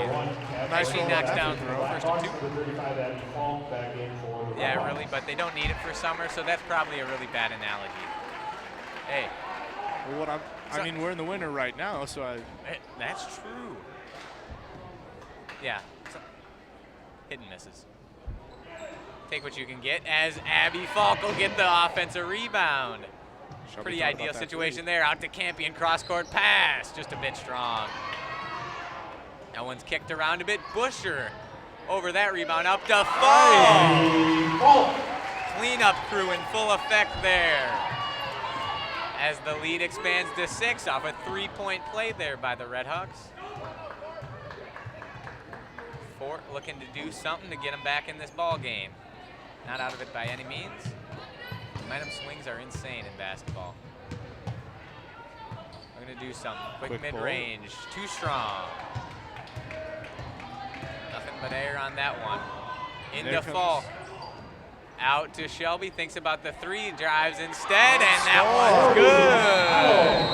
Nice nice she roll knocks after down throw. first and 2. Yeah, really, but they don't need it for summer, so that's probably a really bad analogy. Hey, Well, I mean, we're in the winter right now, so That's true. Yeah. Hit and misses. Take what you can get as Abby Falk will get the offensive rebound. Pretty ideal situation there. Out to Campion, cross-court pass. Just a bit strong. That one's kicked around a bit. Busher over that rebound. Up to Falk. Cleanup crew in full effect there. As the lead expands to 6 off a 3-point play there by the Redhawks. Fort looking to do something to get them back in this ball game. Not out of it by any means. Momentum swings are insane in basketball. We're going to do something. Quick mid-range. Too strong. Nothing but air on that one. Into Falk. Out to Shelby. Thinks about the 3. Drives instead. And that one's good.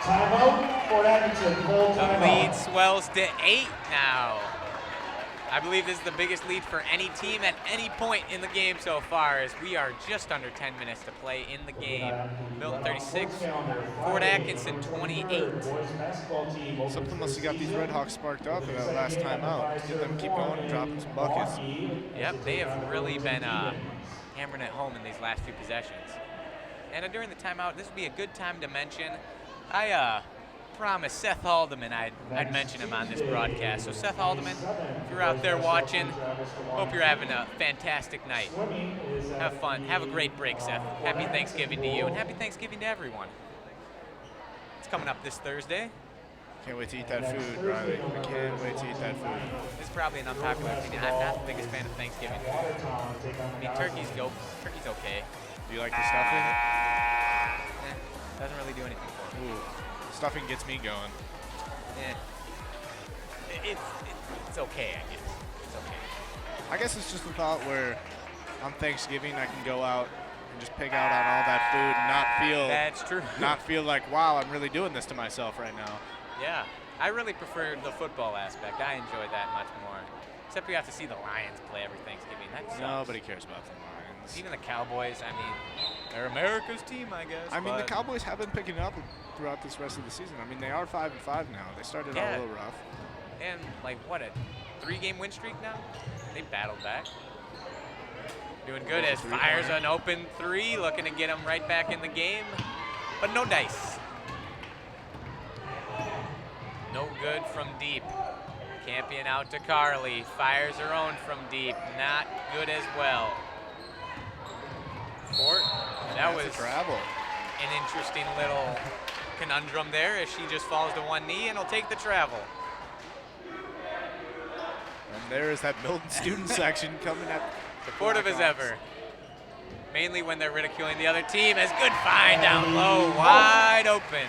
Timeout for Atkinson. Full The timeout. lead swells to 8 now. I believe this is the biggest lead for any team at any point in the game so far, as we are just under 10 minutes to play in the game. Milton 36, Fort Atkinson 28. Something must have got these Redhawks sparked up in that last timeout. Get them keep going and dropping some buckets. Yep, they have really been hammering it home in these last 2 possessions. And during the timeout, this would be a good time to mention, I promised Seth Haldeman I'd mention him on this broadcast. So Seth Haldeman, if you're out there watching, hope you're having a fantastic night. Have fun. Have a great break, Seth. Happy Thanksgiving to you, and happy Thanksgiving to everyone. It's coming up this Thursday. Can't wait to eat that food, Riley. I can't wait to eat that food. This is probably an unpopular opinion. I'm not the biggest fan of Thanksgiving food. I mean, turkey's okay. Do you like the stuffing? Doesn't really do anything for me. Ooh. Stuffing gets me going. It's okay, I guess. It's okay. I guess it's just a thought where on Thanksgiving I can go out and just pig out on all that food and That's true. not feel like, wow, I'm really doing this to myself right now. Yeah, I really prefer the football aspect. I enjoy that much more. Except we have to see the Lions play every Thanksgiving. That sucks. Nobody cares about the Lions. Even the Cowboys, I mean, they're America's team, I guess. I mean, the Cowboys have been picking up throughout this rest of the season. I mean, they are 5-5 now. They started out a little rough. And like what, a 3-game win streak now? They battled back. Doing good as fires an open 3, looking to get them right back in the game, but no dice. No good from deep. Campion out to Carly, fires her own from deep, not good as well. Fort, that was a travel. An interesting little conundrum there as she just falls to one knee and will take the travel. And there is that Milton student section coming at supportive as ever. Mainly when they're ridiculing the other team. As good find down low, wide open.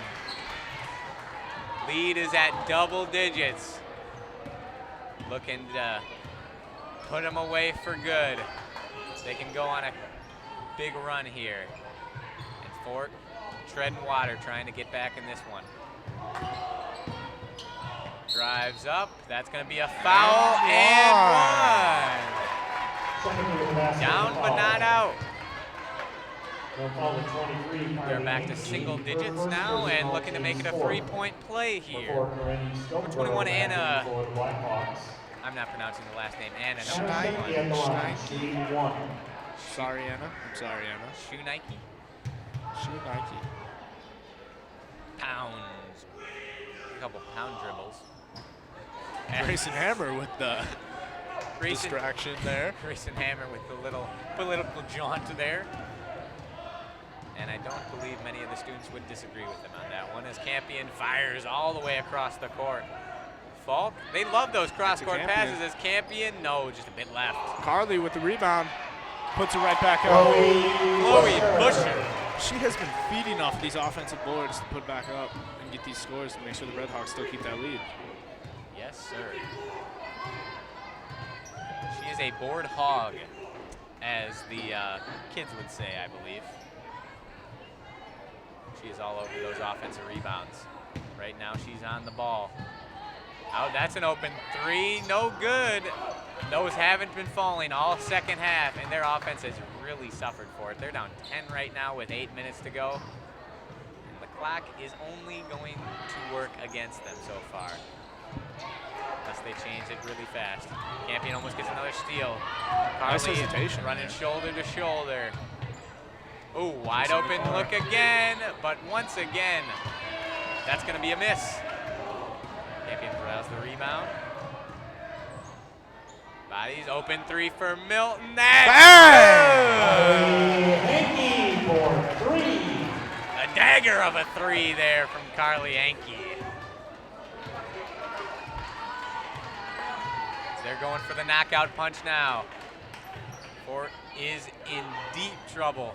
Lead is at double digits. Looking to put them away for good. They can go on a big run here. And Fort treading water, trying to get back in this one. Drives up. That's going to be a foul and one. Down but not out. They're back to single digits now and looking to make it a 3-point play here. Number 21, Anna. I'm not pronouncing the last name. Anna, number 21. Sorry, Anna. I'm sorry, Anna. Shoe Nike. Pounds. A couple pound dribbles. Grayson Hammer with the distraction there. Grayson Hammer with the little political jaunt there. And I don't believe many of the students would disagree with him on that one, as Campion fires all the way across the court. Falk, they love those cross-court passes as Campion, no, just a bit left. Carly with the rebound, puts it right back up. Chloe Busher. She has been feeding off these offensive boards to put back up and get these scores to make sure the Redhawks still keep that lead. Yes, sir. She is a board hog, as the kids would say, I believe. She is all over those offensive rebounds. Right now, she's on the ball. Out, that's an open 3, no good. Those haven't been falling all second half, and their offense has really suffered for it. They're down 10 right now with 8 minutes to go. clock is only going to work against them so far. Unless they change it really fast. Campion almost gets another steal. Nice Carly hesitation running there. shoulder to shoulder. Oh, wide open look again, but once again, that's going to be a miss. Campion corrals the rebound. Bodies open three for Milton. Hanky for 3. A dagger of a 3 there from Carly Anke. They're going for the knockout punch now. Fort is in deep trouble.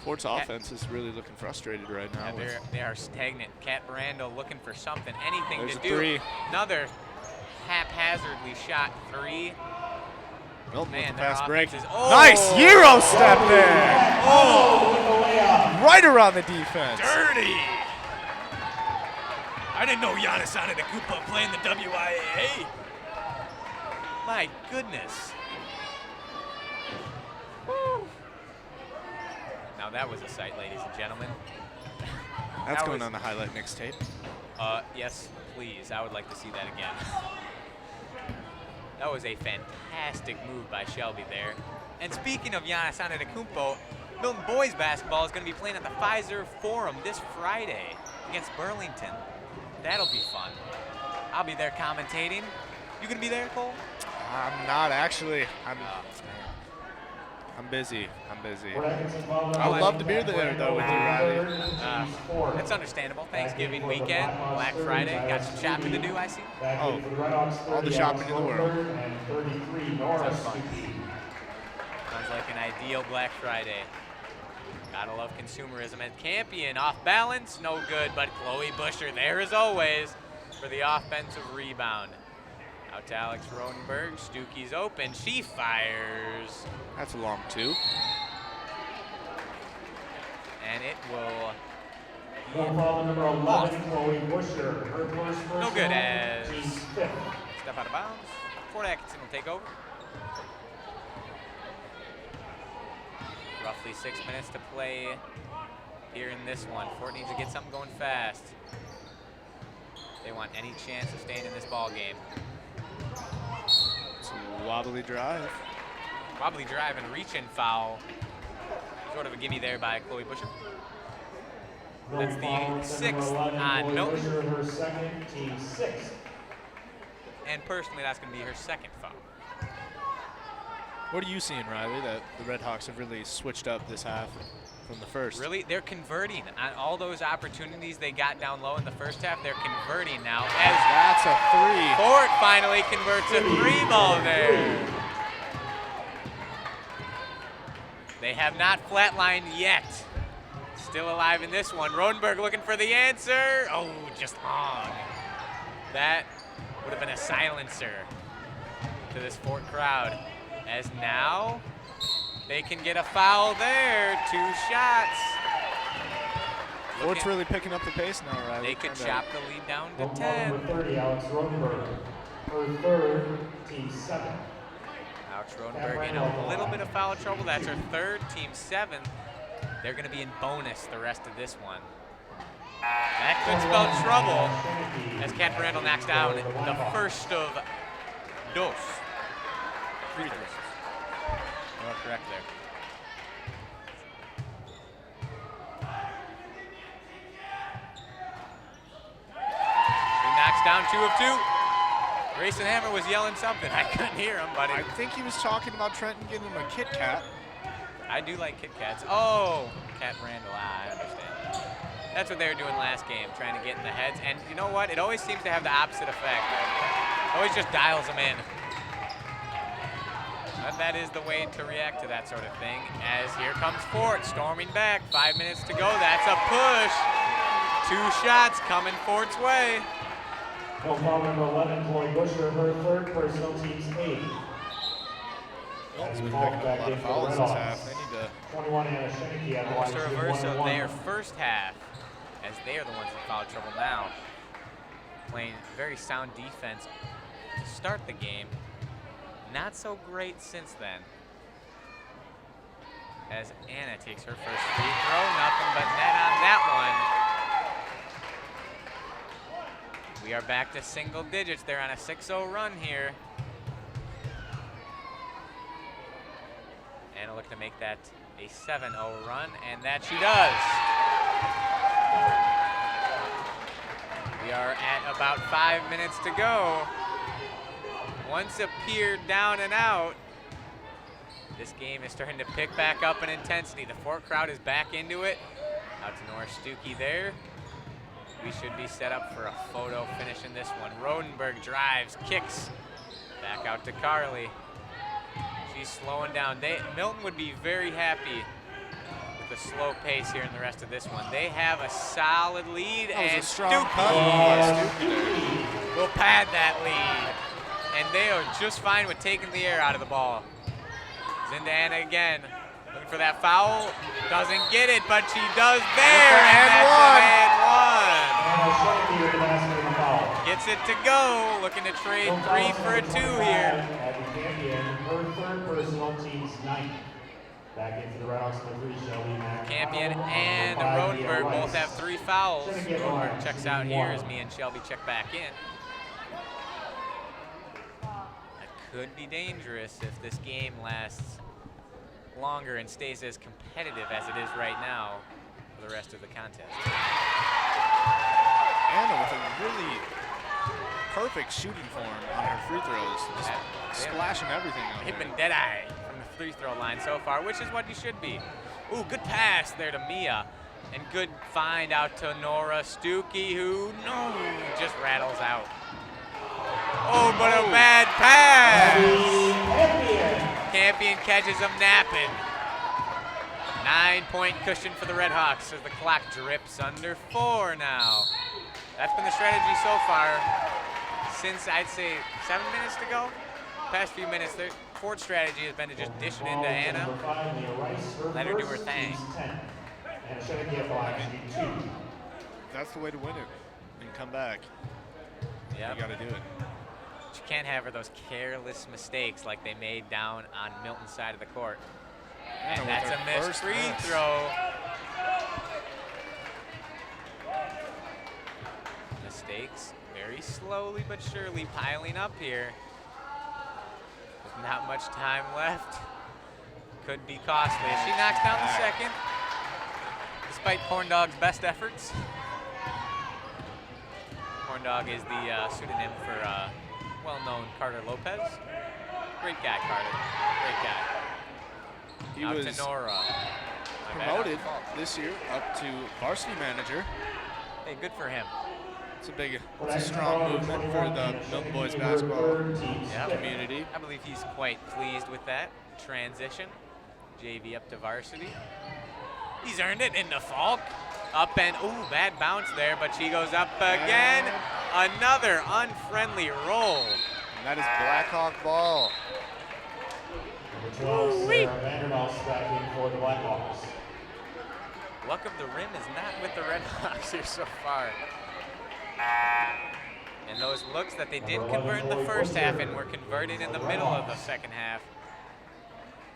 Fort's offense is really looking frustrated right now. Yeah, they are stagnant. Kat Brando looking for something, anything There's to a do. 3. Another haphazardly shot 3. Milton Man, with the their fast break. offense is- Oh! Nice Euro step there. Oh, with the layup. Right around the defense. Dirty! I didn't know Giannis Antetokounmpo playing the WIAA. My goodness. Woo. Now that was a sight, ladies and gentlemen. That's That going was- on the highlight mixtape. Yes, please. I would like to see that again. That was a fantastic move by Shelby there. And speaking of Giannis Antetokounmpo, Milton boys basketball is going to be playing at the Pfizer Forum this Friday against Burlington. That'll be fun. I'll be there commentating. You gonna be there, Cole? I'm not actually. I'm busy. I'm busy. I would love to be there though with you, Riley. It's understandable. Thanksgiving weekend, Black Friday. Got some shopping to do, I see. Oh, all the shopping in the world. Sounds fun. Sounds like an ideal Black Friday. Gotta love consumerism. And Campion off balance, no good, but Chloe Busher there as always for the offensive rebound. Out to Alex Rodenberg. Stukey's open. She fires. That's a long 2. No foul number 11, Chloe Busher. Her first No good as team's 5th. step out of bounds. Fort Atkinson will take over. Roughly 6 minutes to play here in this one. Fort needs to get something going fast. They want any chance of staying in this ball game. It's a wobbly drive. Wobbly drive and reach-in foul. Sort of a gimme there by Chloe Busher. That's the 6th on Milton. Busher, her second, team 6th. And personally, that's going to be her 2nd foul. What are you seeing, Riley, that the Red Hawks have really switched up this half from the first? Really, they're converting on all those opportunities they got down low in the first half. They're converting now. As That's a 3. Fort finally converts a 3 ball there. They have not flatlined yet. Still alive in this one. Rodenberg looking for the answer. Oh, just on. That would have been a silencer to this Fort crowd. As now they can get a foul there. 2 shots. Fort's really picking up the pace now, Riley. They could chop the lead down to No foul 10. number 30, Alex Rodenberg. Her third, team 7th. Alex Rodenberg in a little bit of foul trouble. That's her 3rd, team 7th. They're going to be in bonus the rest of this one. That could spell trouble as Kat Randall knocks down the first of dos. Free throws. You are correct there. He knocks down 2 of 2. Grayson Hammer was yelling something. I couldn't hear him, but I think he was talking about Trenton getting him a Kit Kat. I do like Kit Kats. Oh, Kat Randall. I understand. That's what they were doing last game, trying to get in the heads. And you know what? It always seems to have the opposite effect. It always just dials them in. But that is the way to react to that sort of thing. As here comes Fort, storming back. 5 minutes to go. That's a push. 2 shots coming Fort's way. No foul number 11, Chloe Busher. Her 3rd, personal, team's 8th. Milton's been picking up a lot of fouls this half. They need to 21 Anna Shinnicky at the Almost line. a She's reverse of 1-1. their first half, as they are the ones in foul trouble now. Playing very sound defense to start the game. Not so great since then. as Anna takes her first free throw. Nothing but net on that one. We are back to single digits. They're on a 6-0 run here. Anna looking to make that a 7-0 run, and that she does. We are at about 5 minutes to go. Once appeared down and out. This game is starting to pick back up in intensity. The Fort crowd is back into it. Out to Nora Stuckey there. We should be set up for a photo finish in this one. Rodenberg drives, kicks, back out to Carly. She's slowing down. Milton would be very happy with the slow pace here in the rest of this one. They have a solid lead, and Stuckey will pad that lead. And they are just fine with taking the air out of the ball. Into Anna again, looking for that foul. Doesn't get it, but she does there. And one. Gets it to go. Looking to trade 3 for a 2 here. Her third personal, team's 9th. Back into the Redhawks with 3, Shelby. Campion and Rodenberg both have 3 fouls. Rodenberg checks out here as me and Shelby check back in. Could be dangerous if this game lasts longer and stays as competitive as it is right now for the rest of the contest. Anna with a really perfect shooting form on her free throws. Just splashing everything out They've there. been dead-eye from the free throw line so far, which is what you should be. Ooh, good pass there to Mia. And good find out to Nora Stuckey, who just rattles out. Oh, but a bad pass! Campion catches him napping. 9-point cushion for the Redhawks as the clock drips under 4 now. That's been the strategy so far since, I'd say, 7 minutes to go. Past few minutes, the Ford's strategy has been to just dish it into Anna, let her do her thing. That's the way to win it and come back. Yep. You got to do it. But you can't have her those careless mistakes like they made down on Milton's side of the court. And that's a missed free throw. Mistakes very slowly but surely piling up here. With not much time left. Could be costly. She knocks down the second, despite Corndog's best efforts. Corndog is the pseudonym for well-known Carter Lopez. Great guy, Carter. Great guy. He out was to Nora. promoted this year up to varsity manager. Hey, good for him. It's a strong movement for the Milton boys basketball community. I believe he's quite pleased with that transition. JV up to varsity. He's earned it into Falk. Up and, ooh, bad bounce there, but she goes up again. Another unfriendly roll. And that is Blackhawk ball. Number 12, Sarah Vanderbilt striking for the Blackhawks. Luck of the rim is not with the Redhawks here so far. And those looks that they did convert in the first half and were converted in the middle of the second half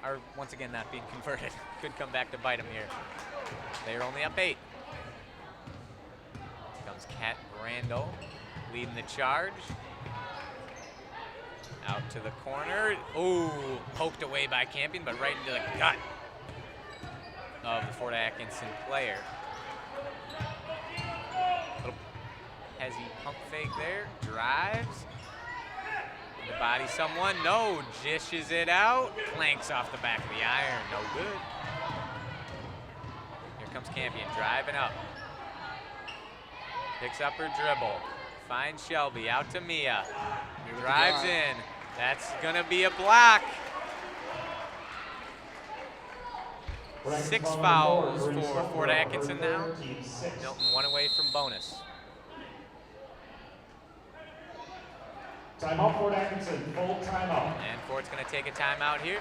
are once again not being converted. Could come back to bite them here. They're only up 8. Comes Kat Brando leading the charge. Out to the corner. Ooh, poked away by Campion, but right into the gut of the Fort Atkinson player. Little hezzy pump fake there. Drives. To body someone. No. Dishes it out. Clanks off the back of the iron. No good. Here comes Campion driving up. Picks up her dribble. Finds Shelby. Out to Mia. Drives in. That's going to be a block. 6 fouls for Fort Atkinson now. Milton 1 away from bonus. Timeout, Fort Atkinson, full timeout. And Fort's going to take a timeout here.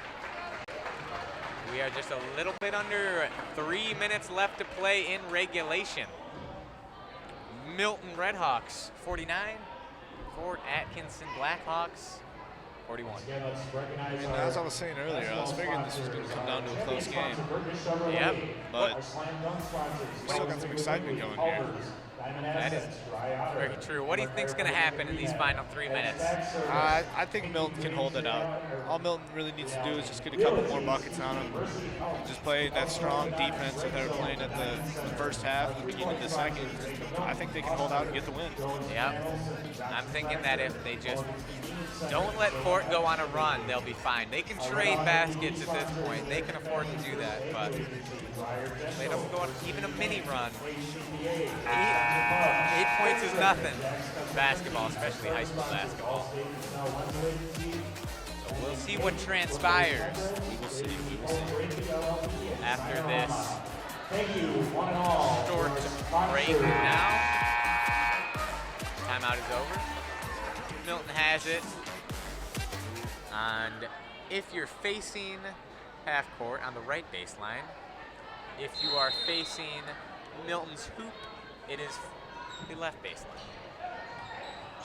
We are just a little bit under 3 minutes left to play in regulation. Milton Redhawks 49, Fort Atkinson Blackhawks 41. Again, let's recognize And as I was saying earlier, I was figuring this was going to come down to a close game. Yep. But we still got some excitement going here. That is very true. What do you think's going to happen in these final 3 minutes? I think Milton can hold it out. All Milton really needs to do is just get a couple more buckets on him. Just play that strong defense that they were playing at the first half and the beginning of the second. I think they can hold out and get the win. Yep. I'm thinking that if they just don't let Fort go on a run, they'll be fine. They can trade baskets at this point. They can afford to do that, but they don't go on even a mini run. 8 points is nothing in basketball, especially high school basketball. So we'll see what transpires. We will see. We will see. After this short break now. Timeout is over. Milton has it. And if you're facing half court on the right baseline, if you are facing Milton's hoop, it is the left baseline.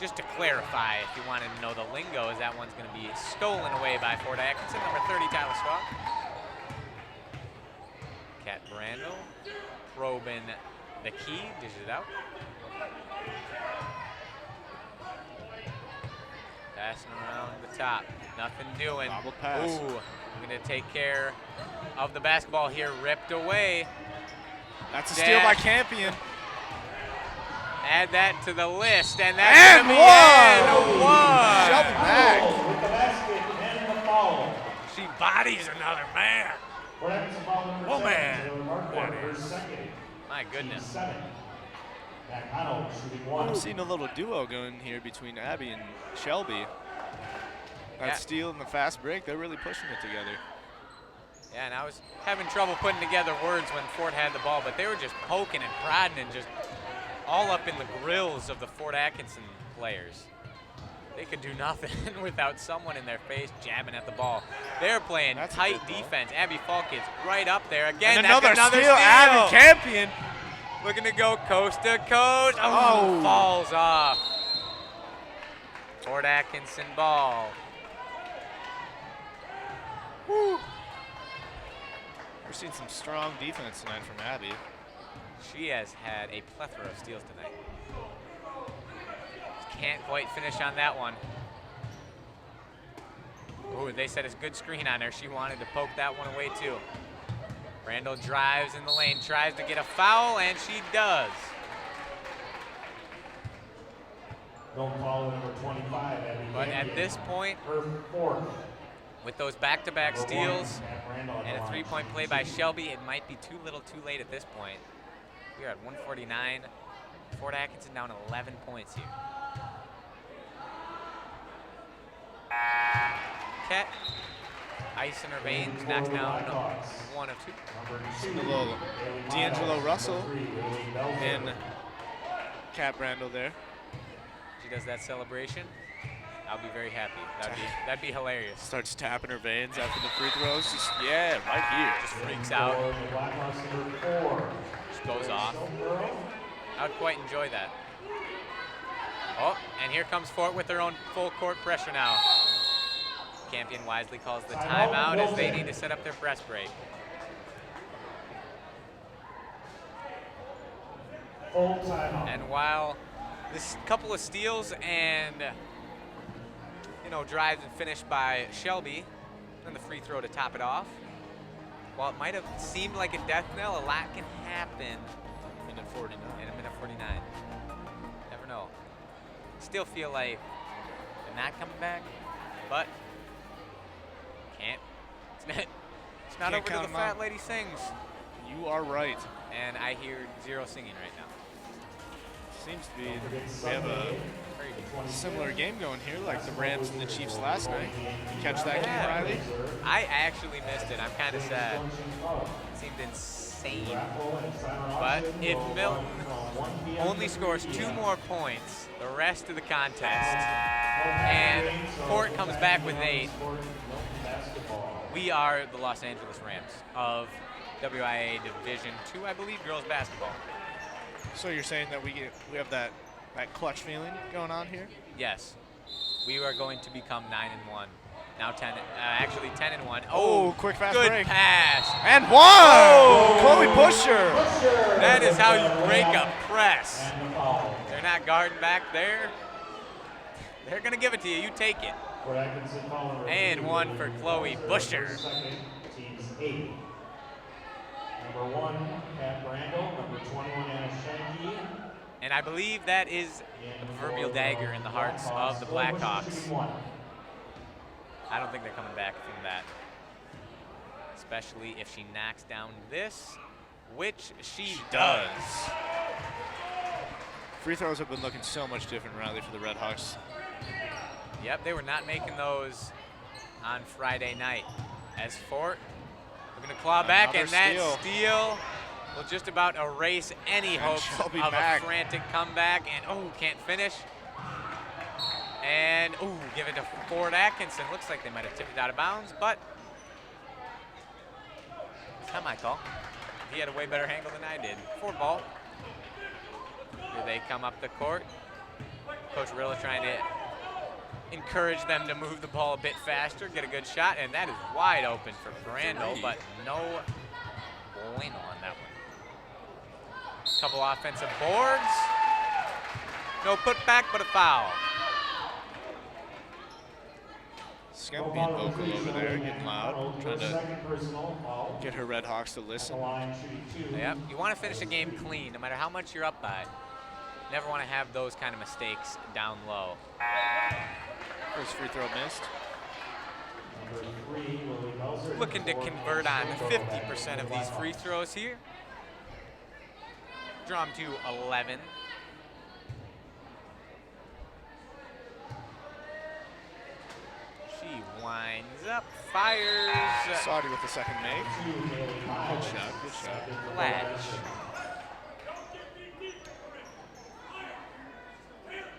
Just to clarify, if you wanted to know the lingo, is that one's going to be stolen away by Fort Atkinson, number 30, Tyler Scott. Cat Brandel, probing the key, dishes it out. Passing around the top, nothing doing. Bobble pass. Ooh, going to take care of the basketball here, ripped away. That's a steal by Campion. Add that to the list, and that's going to be one. Shelby back. With the basket and the foul. She bodies another man. Oh, man. My goodness. I'm seeing a little duo going here between Abby and Shelby. That steal and the fast break, they're really pushing it together. Yeah, and I was having trouble putting together words when Fort had the ball, but they were just poking and prodding and just all up in the grills of the Fort Atkinson players. They could do nothing without someone in their face jabbing at the ball. They're playing tight defense. Abby Falk is right up there. Again, and another steal. steal. Abby Campion. Looking to go coast to coast. Oh, falls off. Fort Atkinson ball. Woo. We're seeing some strong defense tonight from Abby. She has had a plethora of steals tonight. Can't quite finish on that one. Ooh, they said it's good screen on her. She wanted to poke that one away too. Randall drives in the lane, tries to get a foul, and she does. Don't follow number 25. But at this point, her fourth. with those back-to-back steals and a three-point play by Shelby, it might be too little too late at this point. We are at 149. Fort Atkinson down 11 points here. Cat, ice in her veins, knocks down one of two. Seeing a little D'Angelo Russell and Cat Brandel there. She does that celebration. I'll be very happy. That'd be hilarious. Starts tapping her veins after the free throws. Just, yeah, right here. Just freaks out. Just goes off. I'd quite enjoy that. Oh, and here comes Fort with their own full court pressure now. Campion wisely calls the timeout as they need to set up their press break. And while this couple of steals and drives and finished by Shelby, and the free throw to top it off, while it might have seemed like a death knell, a lot can happen in a minute 49. Never know. Still feel like they're not coming back, but can't. It's not over till the fat lady sings. You are right. And I hear zero singing right now. Seems to be. We have a similar game going here, like the Rams and the Chiefs last night. You catch that game, Riley? I actually missed it. I'm kind of sad. It seemed insane. But if Milton only scores 2 more points the rest of the contest, and Fort comes back with 8, we are the Los Angeles Rams of WIA Division II, I believe, girls basketball. So you're saying that we have that clutch feeling going on here? Yes. we are going to become 9-1. Now 10-1. Oh, quick fast good break. pass. And one! Oh! Chloe Busher! That is how you break a press. And the foul. They're not guarding back there. They're going to give it to you. You take it. For Atkinson, foul number And 3, one for Chloe Busher. Second, team's 8. Number 1, Pat Brandel. Number 21, Anna Shanky. And I believe that is the proverbial dagger in the hearts of the Blackhawks. I don't think they're coming back from that. Especially if she knocks down this, which she does. Free throws have been looking so much different, Riley, for the Redhawks. Yep, they were not making those on Friday night. As Fort, we're going to claw back, and that steal will just about erase any hopes of a frantic comeback. And, oh, can't finish. And, ooh, give it to Ford Atkinson. Looks like they might have tipped it out of bounds, but it's not my call. He had a way better angle than I did. Ford ball. Here they come up the court. Coach Rilla trying to encourage them to move the ball a bit faster, get a good shot, and that is wide open for Brando, but no bueno on that one. Couple offensive boards. No putback, but a foul. Skemp being vocal over there, getting loud, trying to get her Redhawks to listen. Yep, you want to finish a game clean, no matter how much you're up by. Never want to have those kind of mistakes down low. First free throw missed. Looking to convert on 50% of these free throws here. Draw them to 11. She winds up, fires. Saudi with the second make. Good shot, good shot. Latch.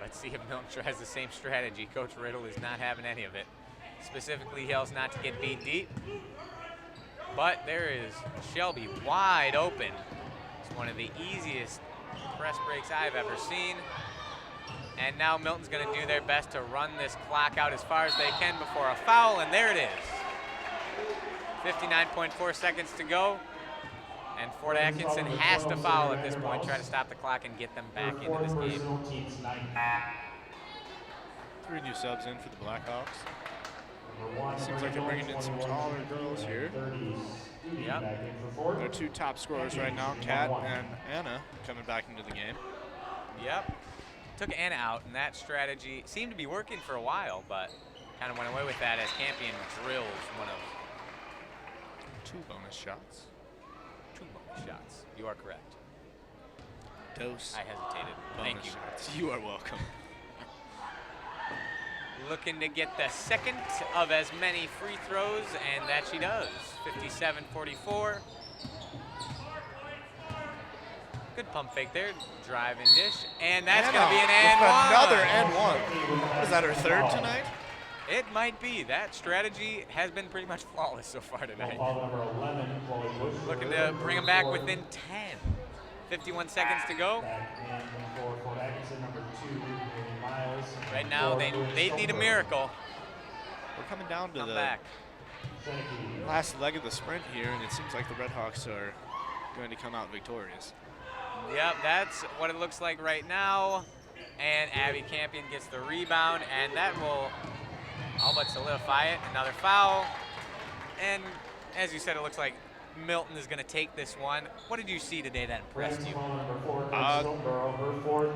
Let's see if Milton tries the same strategy. Coach Riddle is not having any of it. Specifically, he yells not to get beat deep. But there is Shelby wide open. It's one of the easiest press breaks I've ever seen. And now Milton's going to do their best to run this clock out as far as they can before a foul, and there it is. 59.4 seconds to go. And Fort Atkinson has to foul at this point, try to stop the clock and get them back into this game. 3 new subs in for the Blackhawks. Seems like they're bringing in some taller girls here. Yep. Their 2 top scorers right now, Kat and Anna, coming back into the game. Yep. Took Anna out, and that strategy seemed to be working for a while, but kind of went away with that as Campion drills one of 2 bonus shots. 2 bonus shots. You are correct. Dose. I hesitated. Thank you. Shots. You are welcome. Looking to get the second of as many free throws, and that she does. 57-44. Good pump fake there. Drive and dish. And that's going to be an and one. Another and one. Is that her 3rd tonight? It might be. That strategy has been pretty much flawless so far tonight. Looking to bring them back within 10. 51 seconds to go. Right now, they need a miracle. We're coming down to Come the back. last leg of the sprint here, and it seems like the Redhawks are going to come out victorious. Yep, that's what it looks like right now. And Abby Campion gets the rebound, and that will all but solidify it. Another foul. And as you said, it looks like Milton is going to take this one. What did you see today that impressed you?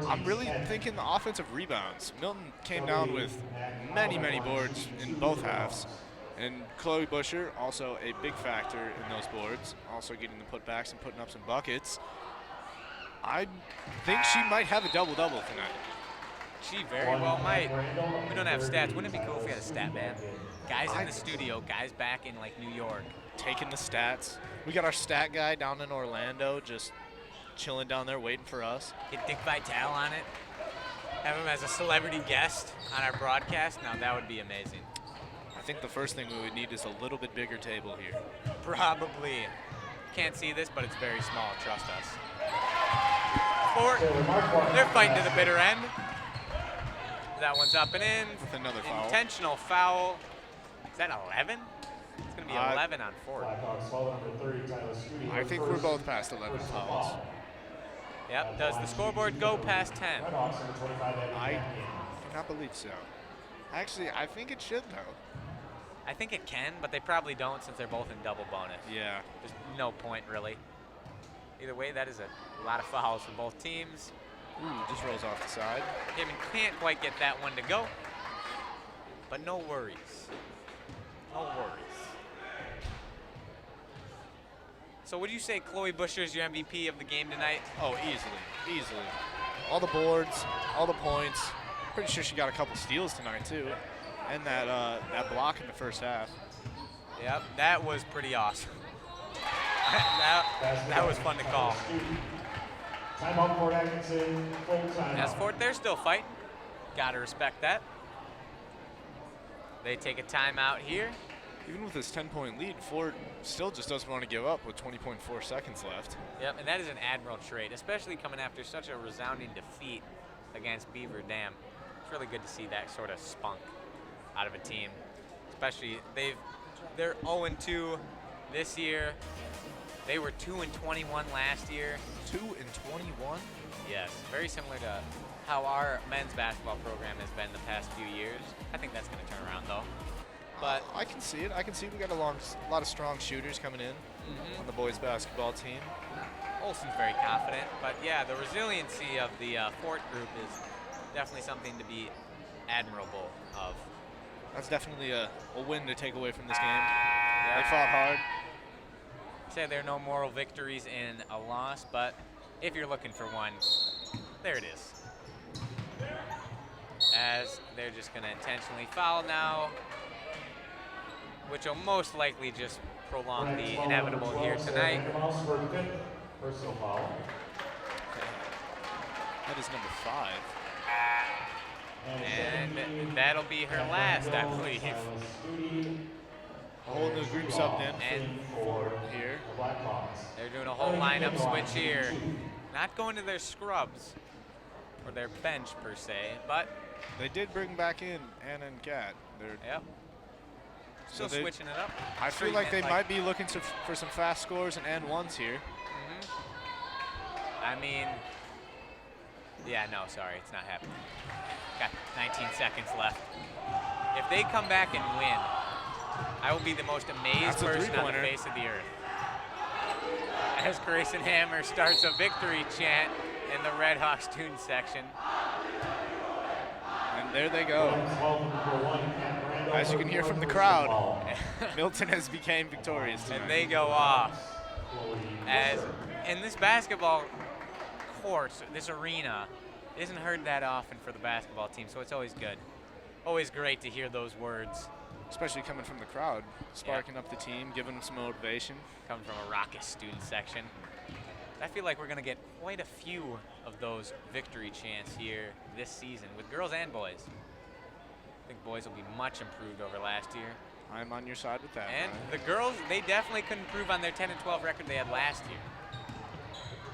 I'm really thinking the offensive rebounds. Milton came down with many, many boards in both halves. And Chloe Busher, also a big factor in those boards, also getting the putbacks and putting up some buckets. I think she might have a double-double tonight. She very well might. We don't have stats. Wouldn't it be cool if we had a stat man? Guys in the studio, guys back in like New York. Taking the stats. We got our stat guy down in Orlando just chilling down there waiting for us. Get Dick Vitale on it. Have him as a celebrity guest on our broadcast. Now that would be amazing. I think the first thing we would need is a little bit bigger table here. Probably. Can't see this, but it's very small. Trust us. Fort, they're fighting to the bitter end. That one's up and in. With another foul. Intentional foul. Is that 11? It's going to be 11 on Ford. Blackhawks foul number 30, Tyler Studi. I think we're both past 11 fouls. Yep. Does the scoreboard go past 10? Redhawks number 25, I cannot believe so. Actually, I think it should, though. I think it can, but they probably don't since they're both in double bonus. Yeah. There's no point, really. Either way, that is a lot of fouls for both teams. Ooh, just rolls off the side. Gavin can't quite get that one to go, but no worries. No worries. So would you say Chloe Busher's your MVP of the game tonight? Oh, easily, easily. All the boards, all the points. Pretty sure she got a couple steals tonight, too. And that block in the first half. Yep, that was pretty awesome. that was fun to call. Timeout for Atkinson, full timeout. As Fort, they're still fighting. Gotta respect that. They take a timeout here. Even with this 10-point lead, Ford still just doesn't want to give up with 20.4 seconds left. Yep, and that is an admiral trait, especially coming after such a resounding defeat against Beaver Dam. It's really good to see that sort of spunk out of a team. Especially they're 0-2 this year. They were 2-21 last year. 2-21? Yes, very similar to how our men's basketball program has been the past few years. I think that's going to turn around though. But I can see it. I can see we got a lot of strong shooters coming in on the boys basketball team. Olsen's very confident, but yeah, the resiliency of the Fort group is definitely something to be admirable of. That's definitely a win to take away from this game. Yeah. They fought hard. Say there are no moral victories in a loss, but if you're looking for one, there it is. As they're just going to intentionally foul now, which will most likely just prolong the inevitable here tonight. Personal foul. That is number 5. And that'll be her last, I believe. A whole new group subbed in and here. They're doing a whole lineup switch here. Not going to their scrubs or their bench per se, but they did bring back in Anna and Kat. Yep. Still switching it up. I feel like they might be looking for some fast scores and ones here. I mean, yeah, no, sorry, it's not happening. Got 19 seconds left. If they come back and win, I will be the most amazed person on the face of the earth. As Grayson Hammer starts a victory chant in the Redhawks student section. And there they go. As you can hear from the crowd, Milton has become victorious tonight. And they go off. As in this basketball court, this arena, isn't heard that often for the basketball team, so it's always good. Always great to hear those words. Especially coming from the crowd, sparking up the team, giving them some motivation. Coming from a raucous student section. I feel like we're going to get quite a few of those victory chants here this season with girls and boys. I think boys will be much improved over last year. I'm on your side with that. And the girls, they definitely couldn't improve on their 10-12 record they had last year.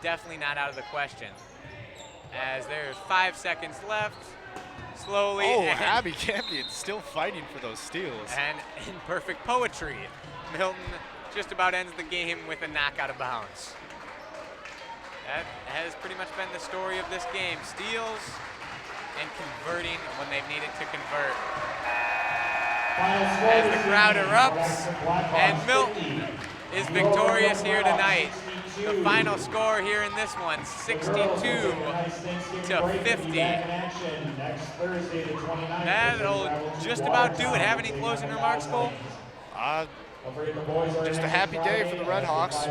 Definitely not out of the question. As there's 5 seconds left. Slowly. Oh, Abby Campion still fighting for those steals. And in perfect poetry, Milton just about ends the game with a knock out of bounds. That has pretty much been the story of this game. Steals and converting when they've needed to convert. As the crowd erupts, and Milton is victorious here tonight. The final score here in this one, 62-50. That'll just about do it. Have any closing remarks, Cole? Just a happy day for the Redhawks.